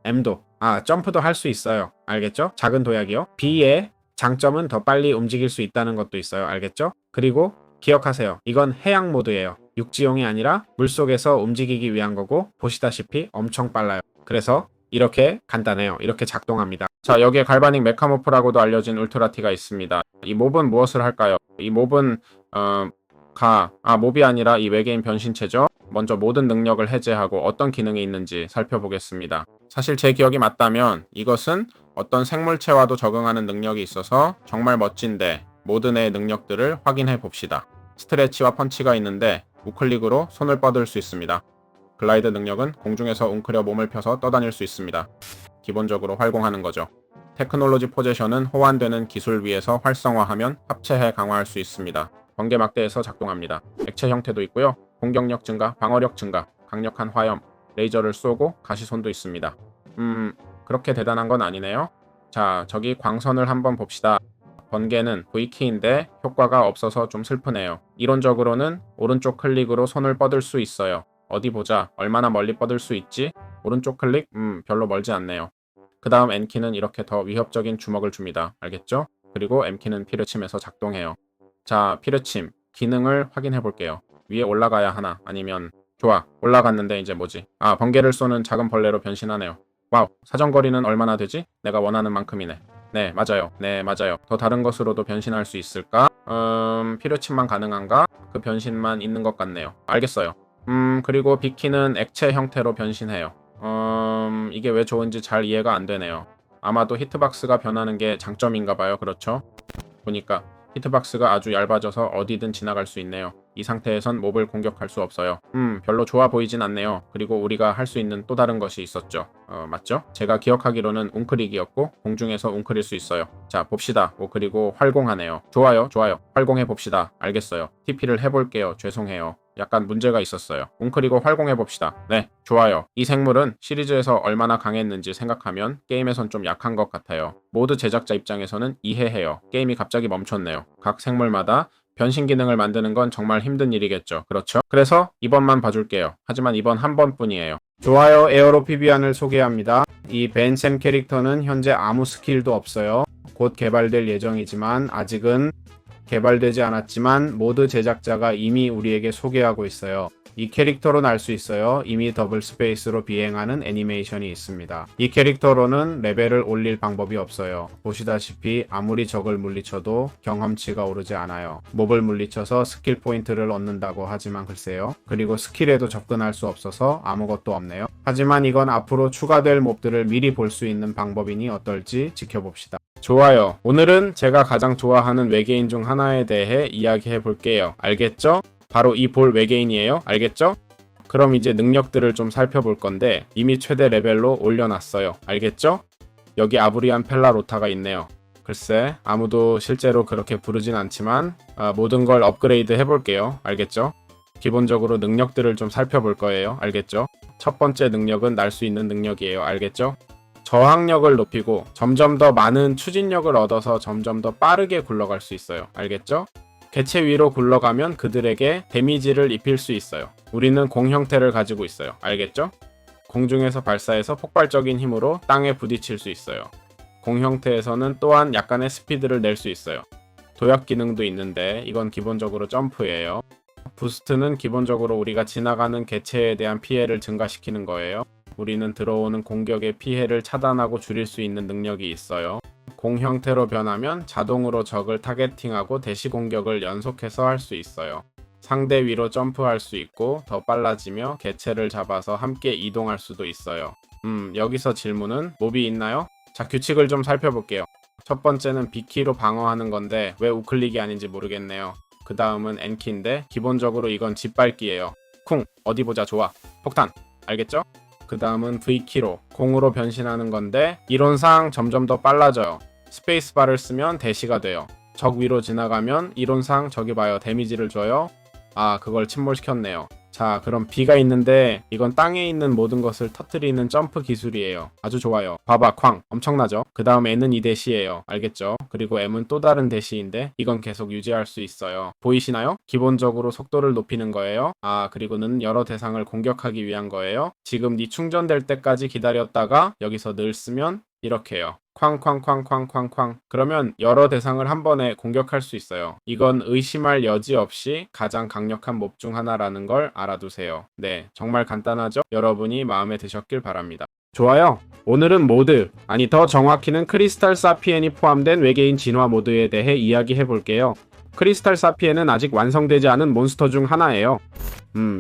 M도 점프도 할 수 있어요. 알겠죠? 작은 도약이요. B의 장점은 더 빨리 움직일 수 있다는 것도 있어요. 알겠죠? 그리고 기억하세요. 이건 해양 모드예요. 육지용이 아니라 물속에서 움직이기 위한 거고 보시다시피 엄청 빨라요. 그래서 이렇게 간단해요. 이렇게 작동합니다. 자, 여기에 갈바닉 메카모프라고도 알려진 울트라티가 있습니다. 이 몹은 무엇을 할까요? 이 몹은 몹이 아니라 이 외계인 변신체죠. 먼저 모든 능력을 해제하고 어떤 기능이 있는지 살펴보겠습니다. 사실 제 기억이 맞다면 이것은 어떤 생물체와도 적응하는 능력이 있어서 정말 멋진데 모든의 능력들을 확인해 봅시다. 스트레치와 펀치가 있는데 우클릭으로 손을 뻗을 수 있습니다. 글라이드 능력은 공중에서 웅크려 몸을 펴서 떠다닐 수 있습니다. 기본적으로 활공하는 거죠. 테크놀로지 포제션은 호환되는 기술 위에서 활성화하면 합체해 강화할 수 있습니다. 번개 막대에서 작동합니다. 액체 형태도 있고요. 공격력 증가, 방어력 증가, 강력한 화염, 레이저를 쏘고 가시손도 있습니다. 그렇게 대단한 건 아니네요. 자, 저기 광선을 한번 봅시다. 번개는 V키인데 효과가 없어서 좀 슬프네요. 이론적으로는 오른쪽 클릭으로 손을 뻗을 수 있어요. 어디 보자. 얼마나 멀리 뻗을 수 있지? 오른쪽 클릭? 별로 멀지 않네요. 그 다음 N키는 이렇게 더 위협적인 주먹을 줍니다. 알겠죠? 그리고 M키는 피르침에서 작동해요. 자, 피르침. 기능을 확인해 볼게요. 위에 올라가야 하나? 아니면 좋아. 올라갔는데 이제 뭐지? 번개를 쏘는 작은 벌레로 변신하네요. 와우. 사정거리는 얼마나 되지? 내가 원하는 만큼이네. 네, 맞아요. 네, 맞아요. 더 다른 것으로도 변신할 수 있을까? 피르침만 가능한가? 그 변신만 있는 것 같네요. 알겠어요. 그리고 비키는 액체 형태로 변신해요. 이게 왜 좋은지 잘 이해가 안 되네요. 아마도 히트박스가 변하는 게 장점인가 봐요. 그렇죠? 보니까 히트박스가 아주 얇아져서 어디든 지나갈 수 있네요. 이 상태에선 몹을 공격할 수 없어요. 별로 좋아 보이진 않네요. 그리고 우리가 할 수 있는 또 다른 것이 있었죠. 맞죠? 제가 기억하기로는 웅크리기였고 공중에서 웅크릴 수 있어요. 자, 봅시다. 그리고 활공하네요. 좋아요. 활공해 봅시다. 알겠어요. TP를 해볼게요. 죄송해요. 약간 문제가 있었어요. 웅크리고 활공해 봅시다. 네, 좋아요. 이 생물은 시리즈에서 얼마나 강했는지 생각하면 게임에선 좀 약한 것 같아요. 모드 제작자 입장에서는 이해해요. 게임이 갑자기 멈췄네요. 각 생물마다 변신 기능을 만드는 건 정말 힘든 일이겠죠. 그렇죠? 그래서 이번만 봐줄게요. 하지만 이번 한 번뿐이에요. 좋아요. 에어로피비안을 소개합니다. 이 벤샘 캐릭터는 현재 아무 스킬도 없어요. 곧 개발될 예정이지만 아직은 개발되지 않았지만 모드 제작자가 이미 우리에게 소개하고 있어요. 이 캐릭터로는 알 수 있어요. 이미 더블 스페이스로 비행하는 애니메이션이 있습니다. 이 캐릭터로는 레벨을 올릴 방법이 없어요. 보시다시피 아무리 적을 물리쳐도 경험치가 오르지 않아요. 몹을 물리쳐서 스킬 포인트를 얻는다고 하지만 글쎄요. 그리고 스킬에도 접근할 수 없어서 아무것도 없네요. 하지만 이건 앞으로 추가될 몹들을 미리 볼 수 있는 방법이니 어떨지 지켜봅시다. 좋아요. 오늘은 제가 가장 좋아하는 외계인 중 하나에 대해 이야기해 볼게요. 알겠죠? 바로 이 볼 외계인이에요. 알겠죠? 그럼 이제 능력들을 좀 살펴볼 건데 이미 최대 레벨로 올려놨어요. 알겠죠? 여기 아브리안 펠라로타가 있네요. 글쎄 아무도 실제로 그렇게 부르진 않지만 모든 걸 업그레이드 해볼게요. 알겠죠? 기본적으로 능력들을 좀 살펴볼 거예요. 알겠죠? 첫 번째 능력은 날 수 있는 능력이에요. 알겠죠? 저항력을 높이고 점점 더 많은 추진력을 얻어서 점점 더 빠르게 굴러갈 수 있어요. 알겠죠? 개체 위로 굴러가면 그들에게 데미지를 입힐 수 있어요. 우리는 공 형태를 가지고 있어요. 알겠죠? 공중에서 발사해서 폭발적인 힘으로 땅에 부딪힐 수 있어요. 공 형태에서는 또한 약간의 스피드를 낼 수 있어요. 도약 기능도 있는데 이건 기본적으로 점프예요. 부스트는 기본적으로 우리가 지나가는 개체에 대한 피해를 증가시키는 거예요. 우리는 들어오는 공격의 피해를 차단하고 줄일 수 있는 능력이 있어요. 공 형태로 변하면 자동으로 적을 타겟팅하고 대시 공격을 연속해서 할 수 있어요. 상대 위로 점프할 수 있고 더 빨라지며 개체를 잡아서 함께 이동할 수도 있어요. 여기서 질문은 몹이 있나요? 자, 규칙을 좀 살펴볼게요. 첫 번째는 B키로 방어하는 건데 왜 우클릭이 아닌지 모르겠네요. 그 다음은 N키인데 기본적으로 이건 짓밟기예요. 쿵! 어디 보자. 좋아. 폭탄! 알겠죠? 그 다음은 V키로 공으로 변신하는 건데 이론상 점점 더 빨라져요. 스페이스바를 쓰면 대시가 돼요. 적 위로 지나가면 이론상 저기 봐요. 데미지를 줘요. 그걸 침몰시켰네요. 자, 그럼 B가 있는데 이건 땅에 있는 모든 것을 터뜨리는 점프 기술이에요. 아주 좋아요. 봐봐, 쾅. 엄청나죠? 그 다음 N은 이 대시예요. 알겠죠? 그리고 M은 또 다른 대시인데 이건 계속 유지할 수 있어요. 보이시나요? 기본적으로 속도를 높이는 거예요. 그리고는 여러 대상을 공격하기 위한 거예요. 지금 네 충전될 때까지 기다렸다가 여기서 늘 쓰면 이렇게요. 쾅쾅쾅쾅쾅쾅. 그러면 여러 대상을 한 번에 공격할 수 있어요. 이건 의심할 여지 없이 가장 강력한 몹 중 하나라는 걸 알아두세요. 네, 정말 간단하죠? 여러분이 마음에 드셨길 바랍니다. 좋아요. 오늘은 모드, 더 정확히는 크리스탈 사피엔이 포함된 외계인 진화 모드에 대해 이야기해 볼게요. 크리스탈 사피엔은 아직 완성되지 않은 몬스터 중 하나예요.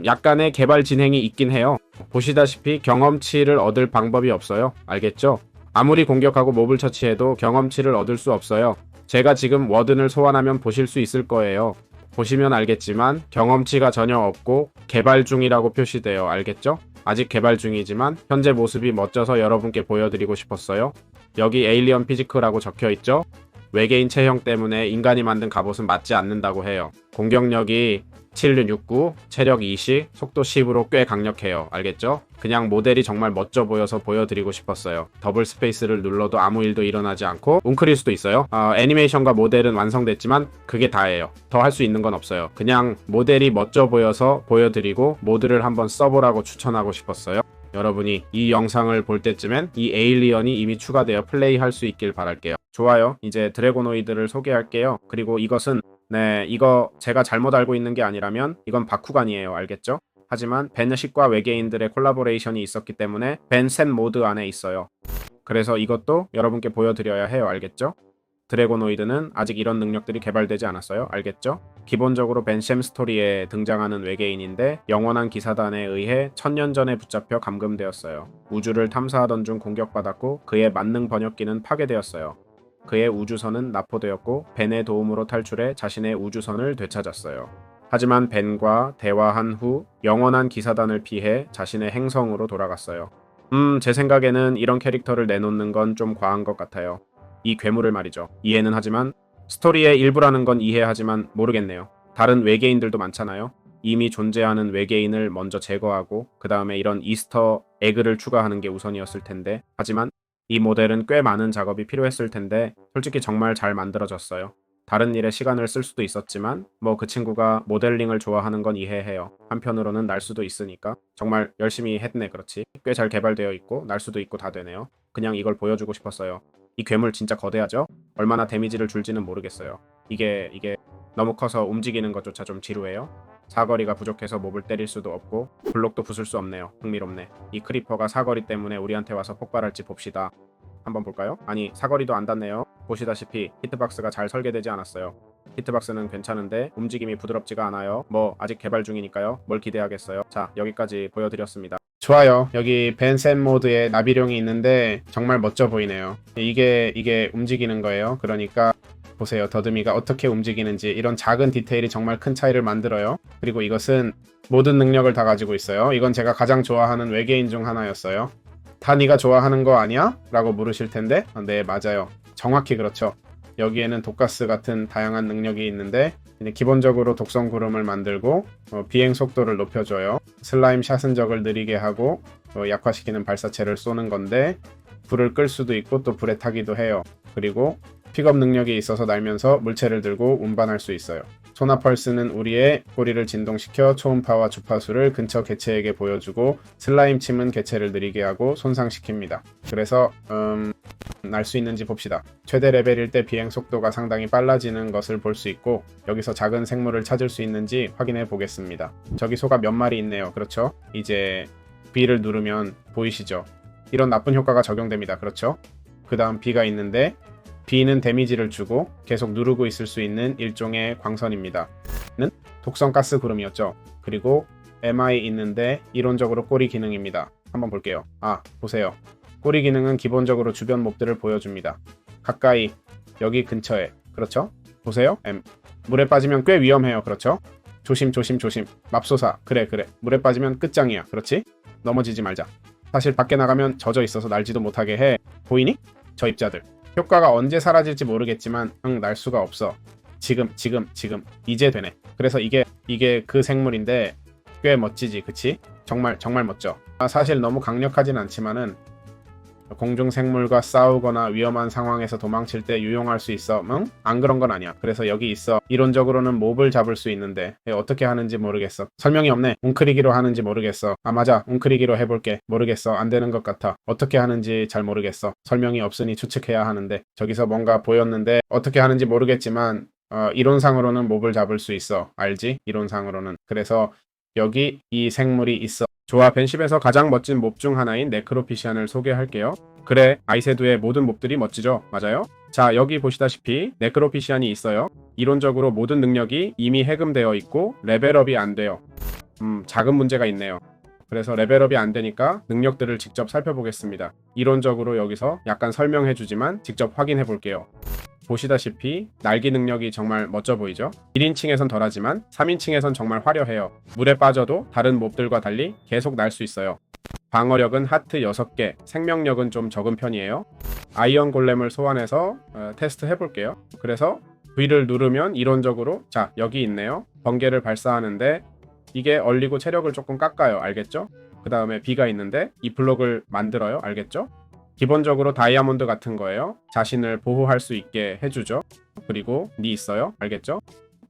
약간의 개발 진행이 있긴 해요. 보시다시피 경험치를 얻을 방법이 없어요. 알겠죠? 아무리 공격하고 몹을 처치해도 경험치를 얻을 수 없어요. 제가 지금 워든을 소환하면 보실 수 있을 거예요. 보시면 알겠지만 경험치가 전혀 없고 개발 중이라고 표시돼요. 알겠죠? 아직 개발 중이지만 현재 모습이 멋져서 여러분께 보여드리고 싶었어요. 여기 에일리언 피지크라고 적혀있죠? 외계인 체형 때문에 인간이 만든 갑옷은 맞지 않는다고 해요. 공격력이 7669, 체력 20, 속도 10으로 꽤 강력해요. 알겠죠? 그냥 모델이 정말 멋져 보여서 보여드리고 싶었어요. 더블 스페이스를 눌러도 아무 일도 일어나지 않고 웅크릴 수도 있어요. 애니메이션과 모델은 완성됐지만 그게 다예요. 더 할 수 있는 건 없어요. 그냥 모델이 멋져 보여서 보여드리고 모드를 한번 써보라고 추천하고 싶었어요. 여러분이 이 영상을 볼 때쯤엔 이 에일리언이 이미 추가되어 플레이할 수 있길 바랄게요. 좋아요. 이제 드래고노이드를 소개할게요. 그리고 이것은 이거 제가 잘못 알고 있는 게 아니라면 이건 바쿠간이에요. 알겠죠? 하지만 벤식과 외계인들의 콜라보레이션이 있었기 때문에 벤셋 모드 안에 있어요. 그래서 이것도 여러분께 보여드려야 해요. 알겠죠? 드래고노이드는 아직 이런 능력들이 개발되지 않았어요. 알겠죠? 기본적으로 벤셈 스토리에 등장하는 외계인인데 영원한 기사단에 의해 1000년 전에 붙잡혀 감금되었어요. 우주를 탐사하던 중 공격받았고 그의 만능 번역기는 파괴되었어요. 그의 우주선은 납포되었고 벤의 도움으로 탈출해 자신의 우주선을 되찾았어요. 하지만 벤과 대화한 후 영원한 기사단을 피해 자신의 행성으로 돌아갔어요. 제 생각에는 이런 캐릭터를 내놓는 건 좀 과한 것 같아요. 이 괴물을 말이죠. 이해는 하지만 스토리의 일부라는 건 이해하지만 모르겠네요. 다른 외계인들도 많잖아요. 이미 존재하는 외계인을 먼저 제거하고 그 다음에 이런 이스터 에그를 추가하는 게 우선이었을 텐데 하지만 이 모델은 꽤 많은 작업이 필요했을 텐데 솔직히 정말 잘 만들어졌어요. 다른 일에 시간을 쓸 수도 있었지만 뭐 그 친구가 모델링을 좋아하는 건 이해해요. 한편으로는 날 수도 있으니까 정말 열심히 했네. 그렇지. 꽤 잘 개발되어 있고 날 수도 있고 다 되네요. 그냥 이걸 보여주고 싶었어요. 이 괴물 진짜 거대하죠? 얼마나 데미지를 줄지는 모르겠어요. 이게 너무 커서 움직이는 것조차 좀 지루해요. 사거리가 부족해서 몹을 때릴 수도 없고 블록도 부술 수 없네요. 흥미롭네. 이 크리퍼가 사거리 때문에 우리한테 와서 폭발할지 봅시다. 한번 볼까요? 아니 사거리도 안 닿네요. 보시다시피 히트박스가 잘 설계되지 않았어요. 히트박스는 괜찮은데 움직임이 부드럽지가 않아요. 뭐 아직 개발 중이니까요. 뭘 기대하겠어요. 자 여기까지 보여드렸습니다. 좋아요. 여기 벤센 모드에 나비룡이 있는데 정말 멋져 보이네요. 이게 움직이는 거예요. 그러니까 보세요. 더듬이가 어떻게 움직이는지 이런 작은 디테일이 정말 큰 차이를 만들어요. 그리고 이것은 모든 능력을 다 가지고 있어요. 이건 제가 가장 좋아하는 외계인 중 하나였어요. 다 네가 좋아하는 거 아니야? 라고 물으실 텐데 네 맞아요. 정확히 그렇죠. 여기에는 독가스 같은 다양한 능력이 있는데 기본적으로 독성 구름을 만들고 비행 속도를 높여줘요. 슬라임 샷은 적을 느리게 하고 약화시키는 발사체를 쏘는 건데 불을 끌 수도 있고 또 불에 타기도 해요. 그리고 픽업 능력이 있어서 날면서 물체를 들고 운반할 수 있어요. 소나펄스는 우리의 꼬리를 진동시켜 초음파와 주파수를 근처 개체에게 보여주고 슬라임 침은 개체를 느리게 하고 손상시킵니다. 그래서 날 수 있는지 봅시다. 최대 레벨일 때 비행 속도가 상당히 빨라지는 것을 볼 수 있고 여기서 작은 생물을 찾을 수 있는지 확인해 보겠습니다. 저기 소가 몇 마리 있네요. 그렇죠? 이제 B를 누르면 보이시죠? 이런 나쁜 효과가 적용됩니다. 그렇죠? 그 다음 B가 있는데 B는 데미지를 주고 계속 누르고 있을 수 있는 일종의 광선입니다. 는 독성 가스 구름이었죠. 그리고 MI 있는데 이론적으로 꼬리 기능입니다. 한번 볼게요. 보세요. 꼬리 기능은 기본적으로 주변 몹들을 보여줍니다. 가까이 여기 근처에 그렇죠? 보세요. M 물에 빠지면 꽤 위험해요. 그렇죠? 조심. 맙소사. 그래 물에 빠지면 끝장이야. 그렇지? 넘어지지 말자. 사실 밖에 나가면 젖어 있어서 날지도 못하게 해. 보이니? 저 입자들. 효과가 언제 사라질지 모르겠지만 날 수가 없어. 지금 이제 되네. 그래서 이게 그 생물인데 꽤 멋지지. 그치? 정말 멋져. 사실 너무 강력하진 않지만은 공중 생물과 싸우거나 위험한 상황에서 도망칠 때 유용할 수 있어. 안 그런 건 아니야. 그래서 여기 있어. 이론적으로는 몹을 잡을 수 있는데 어떻게 하는지 모르겠어. 설명이 없네. 웅크리기로 하는지 모르겠어. 맞아. 웅크리기로 해볼게. 모르겠어. 안 되는 것 같아. 어떻게 하는지 잘 모르겠어. 설명이 없으니 추측해야 하는데 저기서 뭔가 보였는데 어떻게 하는지 모르겠지만 이론상으로는 몹을 잡을 수 있어. 알지? 이론상으로는. 그래서 여기 이 생물이 있어. 좋아, 벤십에서 가장 멋진 몹 중 하나인 네크로피시안을 소개할게요. 그래, 아이세두의 모든 몹들이 멋지죠? 맞아요? 자, 여기 보시다시피 네크로피시안이 있어요. 이론적으로 모든 능력이 이미 해금되어 있고 레벨업이 안 돼요. 작은 문제가 있네요. 그래서 레벨업이 안 되니까 능력들을 직접 살펴보겠습니다. 이론적으로 여기서 약간 설명해주지만 직접 확인해 볼게요. 보시다시피 날개 능력이 정말 멋져 보이죠? 1인칭에선 덜하지만 3인칭에선 정말 화려해요. 물에 빠져도 다른 몹들과 달리 계속 날 수 있어요. 방어력은 하트 6개, 생명력은 좀 적은 편이에요. 아이언 골렘을 소환해서 테스트 해볼게요. 그래서 V를 누르면 이론적으로 자 여기 있네요. 번개를 발사하는데 이게 얼리고 체력을 조금 깎아요. 알겠죠? 그 다음에 B가 있는데 이 블록을 만들어요. 알겠죠? 기본적으로 다이아몬드 같은 거예요. 자신을 보호할 수 있게 해주죠. 그리고 니 있어요. 알겠죠?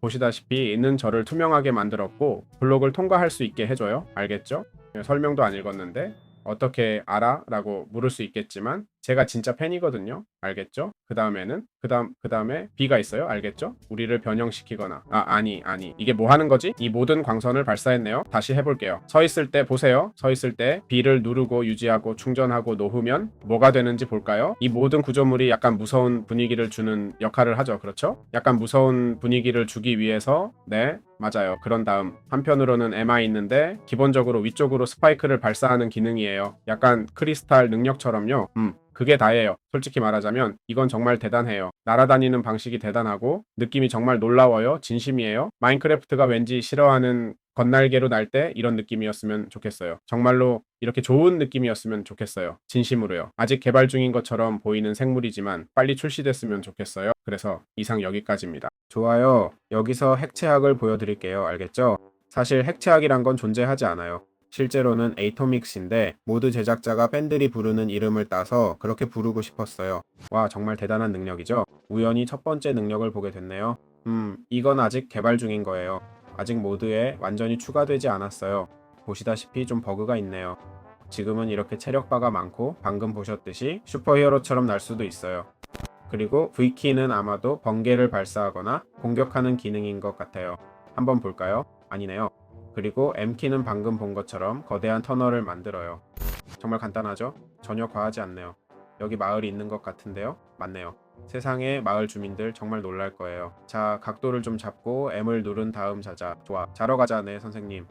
보시다시피 있는 저를 투명하게 만들었고 블록을 통과할 수 있게 해줘요. 알겠죠? 설명도 안 읽었는데 어떻게 알아? 라고 물을 수 있겠지만 제가 진짜 팬이거든요. 알겠죠? 그 다음에 B가 있어요. 알겠죠? 우리를 변형시키거나. 아니. 이게 뭐 하는 거지? 이 모든 광선을 발사했네요. 다시 해볼게요. 서 있을 때 보세요. 서 있을 때 B를 누르고 유지하고 충전하고 놓으면 뭐가 되는지 볼까요? 이 모든 구조물이 약간 무서운 분위기를 주는 역할을 하죠. 그렇죠? 약간 무서운 분위기를 주기 위해서 네, 맞아요. 그런 다음 한편으로는 MI 있는데 기본적으로 위쪽으로 스파이크를 발사하는 기능이에요. 약간 크리스탈 능력처럼요. 그게 다예요. 솔직히 말하자면 이건 정말 대단해요. 날아다니는 방식이 대단하고 느낌이 정말 놀라워요. 진심이에요. 마인크래프트가 왠지 싫어하는 건날개로 날 때 이런 느낌이었으면 좋겠어요. 정말로 이렇게 좋은 느낌이었으면 좋겠어요. 진심으로요. 아직 개발 중인 것처럼 보이는 생물이지만 빨리 출시됐으면 좋겠어요. 그래서 이상 여기까지입니다. 좋아요. 여기서 핵체학을 보여드릴게요. 알겠죠? 사실 핵체학이란 건 존재하지 않아요. 실제로는 에이토믹스인데 모드 제작자가 팬들이 부르는 이름을 따서 그렇게 부르고 싶었어요. 와, 정말 대단한 능력이죠? 우연히 첫 번째 능력을 보게 됐네요. 이건 아직 개발 중인 거예요. 아직 모드에 완전히 추가되지 않았어요. 보시다시피 좀 버그가 있네요. 지금은 이렇게 체력바가 많고 방금 보셨듯이 슈퍼히어로처럼 날 수도 있어요. 그리고 V키는 아마도 번개를 발사하거나 공격하는 기능인 것 같아요. 한번 볼까요? 아니네요. 그리고 M키는 방금 본 것처럼 거대한 터널을 만들어요. 정말 간단하죠? 전혀 과하지 않네요. 여기 마을이 있는 것 같은데요? 맞네요. 세상에 마을 주민들 정말 놀랄 거예요. 자, 각도를 좀 잡고 M을 누른 다음 자자. 좋아. 자러 가자, 네, 선생님.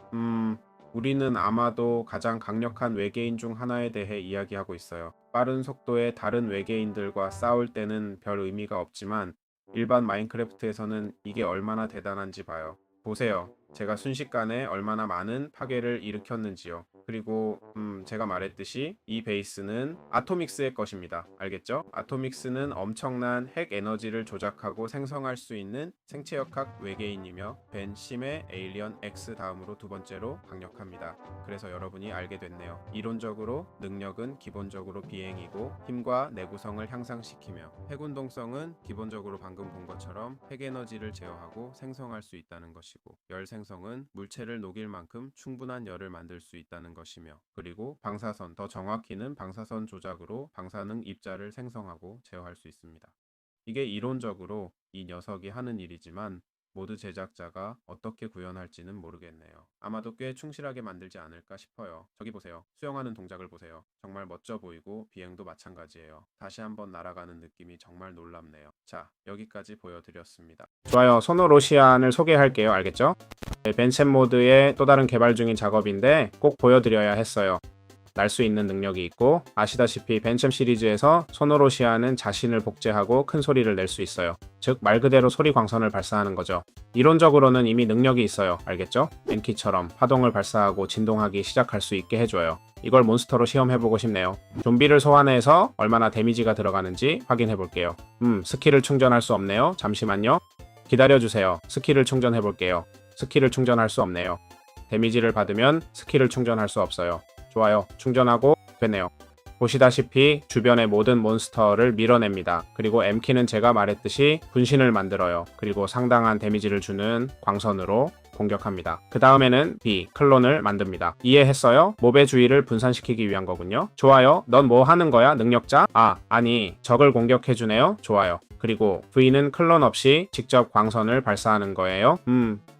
우리는 아마도 가장 강력한 외계인 중 하나에 대해 이야기하고 있어요. 빠른 속도의 다른 외계인들과 싸울 때는 별 의미가 없지만 일반 마인크래프트에서는 이게 얼마나 대단한지 봐요. 보세요. 제가 순식간에 얼마나 많은 파괴를 일으켰는지요. 그리고 제가 말했듯이 이 베이스는 아토믹스의 것입니다. 알겠죠? 아토믹스는 엄청난 핵 에너지를 조작하고 생성할 수 있는 생체역학 외계인이며 벤 심의 에일리언 X 다음으로 두 번째로 강력합니다. 그래서 여러분이 알게 됐네요. 이론적으로 능력은 기본적으로 비행이고 힘과 내구성을 향상시키며 핵운동성은 기본적으로 방금 본 것처럼 핵에너지를 제어하고 생성할 수 있다는 것이고 열 생성은 물체를 녹일 만큼 충분한 열을 만들 수 있다는 것이며 그리고 방사선, 더 정확히는 방사선 조작으로 방사능 입자를 생성하고 제어할 수 있습니다. 이게 이론적으로 이 녀석이 하는 일이지만 모드 제작자가 어떻게 구현할지는 모르겠네요. 아마도 꽤 충실하게 만들지 않을까 싶어요. 저기 보세요. 수영하는 동작을 보세요. 정말 멋져 보이고 비행도 마찬가지예요. 다시 한번 날아가는 느낌이 정말 놀랍네요. 자, 여기까지 보여드렸습니다. 좋아요. 소노로시안을 소개할게요. 알겠죠? 네, 벤첸 모드의 또 다른 개발 중인 작업인데 꼭 보여드려야 했어요. 날 수 있는 능력이 있고 아시다시피 벤챔 시리즈에서 소노로시아는 자신을 복제하고 큰 소리를 낼 수 있어요. 즉 말 그대로 소리 광선을 발사하는 거죠. 이론적으로는 이미 능력이 있어요. 알겠죠? 엔키처럼 파동을 발사하고 진동하기 시작할 수 있게 해줘요. 이걸 몬스터로 시험해보고 싶네요. 좀비를 소환해서 얼마나 데미지가 들어가는지 확인해볼게요. 스킬을 충전할 수 없네요. 잠시만요. 기다려주세요. 스킬을 충전해볼게요. 스킬을 충전할 수 없네요. 데미지를 받으면 스킬을 충전할 수 없어요. 좋아요. 충전하고 됐네요. 보시다시피 주변의 모든 몬스터를 밀어냅니다. 그리고 M키는 제가 말했듯이 분신을 만들어요. 그리고 상당한 데미지를 주는 광선으로 공격합니다. 그 다음에는 B, 클론을 만듭니다. 이해했어요? 몹의 주의를 분산시키기 위한 거군요. 좋아요. 넌 뭐 하는 거야? 능력자? 아니. 적을 공격해주네요. 좋아요. 그리고 V는 클론 없이 직접 광선을 발사하는 거예요.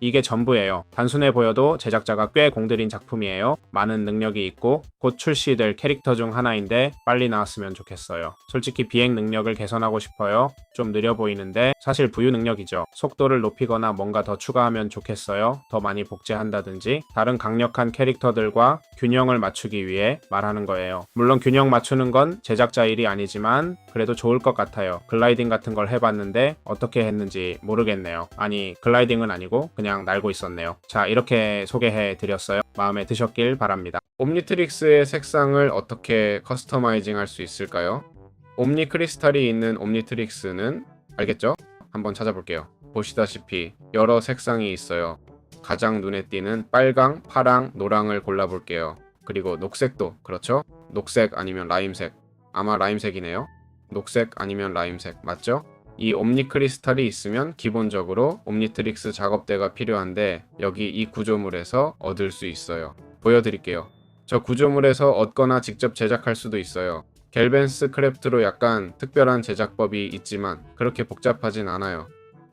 이게 전부예요. 단순해 보여도 제작자가 꽤 공들인 작품이에요. 많은 능력이 있고 곧 출시될 캐릭터 중 하나인데 빨리 나왔으면 좋겠어요. 솔직히 비행 능력을 개선하고 싶어요. 좀 느려 보이는데 사실 부유 능력이죠. 속도를 높이거나 뭔가 더 추가하면 좋겠어요. 더 많이 복제한다든지 다른 강력한 캐릭터들과 균형을 맞추기 위해 말하는 거예요. 물론 균형 맞추는 건 제작자 일이 아니지만 그래도 좋을 것 같아요. 글라이딩 같은 걸 해봤는데 어떻게 했는지 모르겠네요. 아니, 글라이딩은 아니고 그냥 날고 있었네요. 자, 이렇게 소개해 드렸어요. 마음에 드셨길 바랍니다. 옴니트릭스의 색상을 어떻게 커스터마이징 할 수 있을까요? 옴니 크리스탈이 있는 옴니트릭스는 알겠죠? 한번 찾아볼게요. 보시다시피 여러 색상이 있어요. 가장 눈에 띄는 빨강, 파랑, 노랑을 골라볼게요. 그리고 녹색도 그렇죠? 녹색 아니면 라임색. 아마 라임색이네요. 녹색 아니면 라임색 맞죠? 이 옴니 크리스탈이 있으면 기본적으로 옴니트릭스 작업대가 필요한데 여기 이 구조물에서 얻을 수 있어요. 보여드릴게요. 저 구조물에서 얻거나 직접 제작할 수도 있어요. 갤벤스 크래프트로 약간 특별한 제작법이 있지만 그렇게 복잡하진 않아요.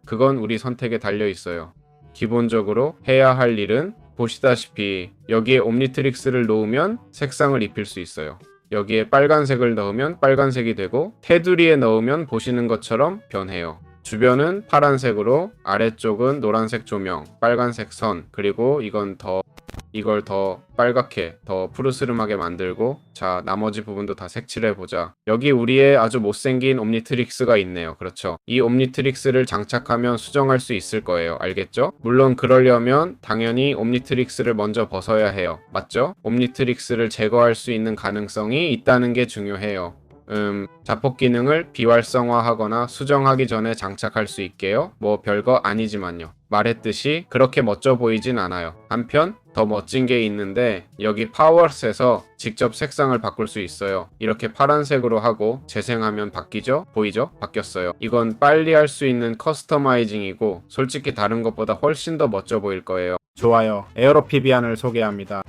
그건 우리 선택에 달려 있어요. 기본적으로 해야 할 일은 보시다시피 여기에 옴니트릭스를 놓으면 색상을 입힐 수 있어요. 여기에 빨간색을 넣으면 빨간색이 되고 테두리에 넣으면 보시는 것처럼 변해요. 주변은 파란색으로, 아래쪽은 노란색 조명, 빨간색 선, 그리고 이걸 더 빨갛게, 더 푸르스름하게 만들고, 자, 나머지 부분도 다 색칠해보자. 여기 우리의 아주 못생긴 옴니트릭스가 있네요. 그렇죠? 이 옴니트릭스를 장착하면 수정할 수 있을 거예요. 알겠죠? 물론 그러려면 당연히 옴니트릭스를 먼저 벗어야 해요. 맞죠? 옴니트릭스를 제거할 수 있는 가능성이 있다는 게 중요해요. 자폭 기능을 비활성화하거나 수정하기 전에 장착할 수 있게요. 뭐 별거 아니지만요. 말했듯이 그렇게 멋져 보이진 않아요. 한편 더 멋진 게 있는데 여기 파워스에서 직접 색상을 바꿀 수 있어요. 이렇게 파란색으로 하고 재생하면 바뀌죠? 보이죠? 바뀌었어요. 이건 빨리 할 수 있는 커스터마이징이고 솔직히 다른 것보다 훨씬 더 멋져 보일 거예요. 좋아요. 에어로피비안을 소개합니다.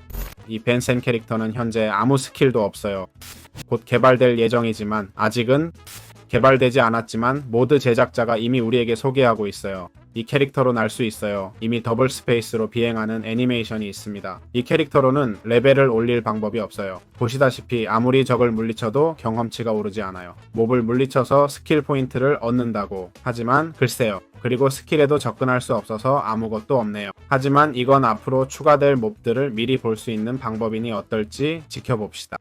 이 벤센 캐릭터는 현재 아무 스킬도 없어요. 곧 개발될 예정이지만 아직은 개발되지 않았지만 모드 제작자가 이미 우리에게 소개하고 있어요. 이 캐릭터로 날 수 있어요. 이미 더블 스페이스로 비행하는 애니메이션이 있습니다. 이 캐릭터로는 레벨을 올릴 방법이 없어요. 보시다시피 아무리 적을 물리쳐도 경험치가 오르지 않아요. 몹을 물리쳐서 스킬 포인트를 얻는다고 하지만 글쎄요. 그리고 스킬에도 접근할 수 없어서 아무것도 없네요. 하지만 이건 앞으로 추가될 몹들을 미리 볼 수 있는 방법이니 어떨지 지켜봅시다.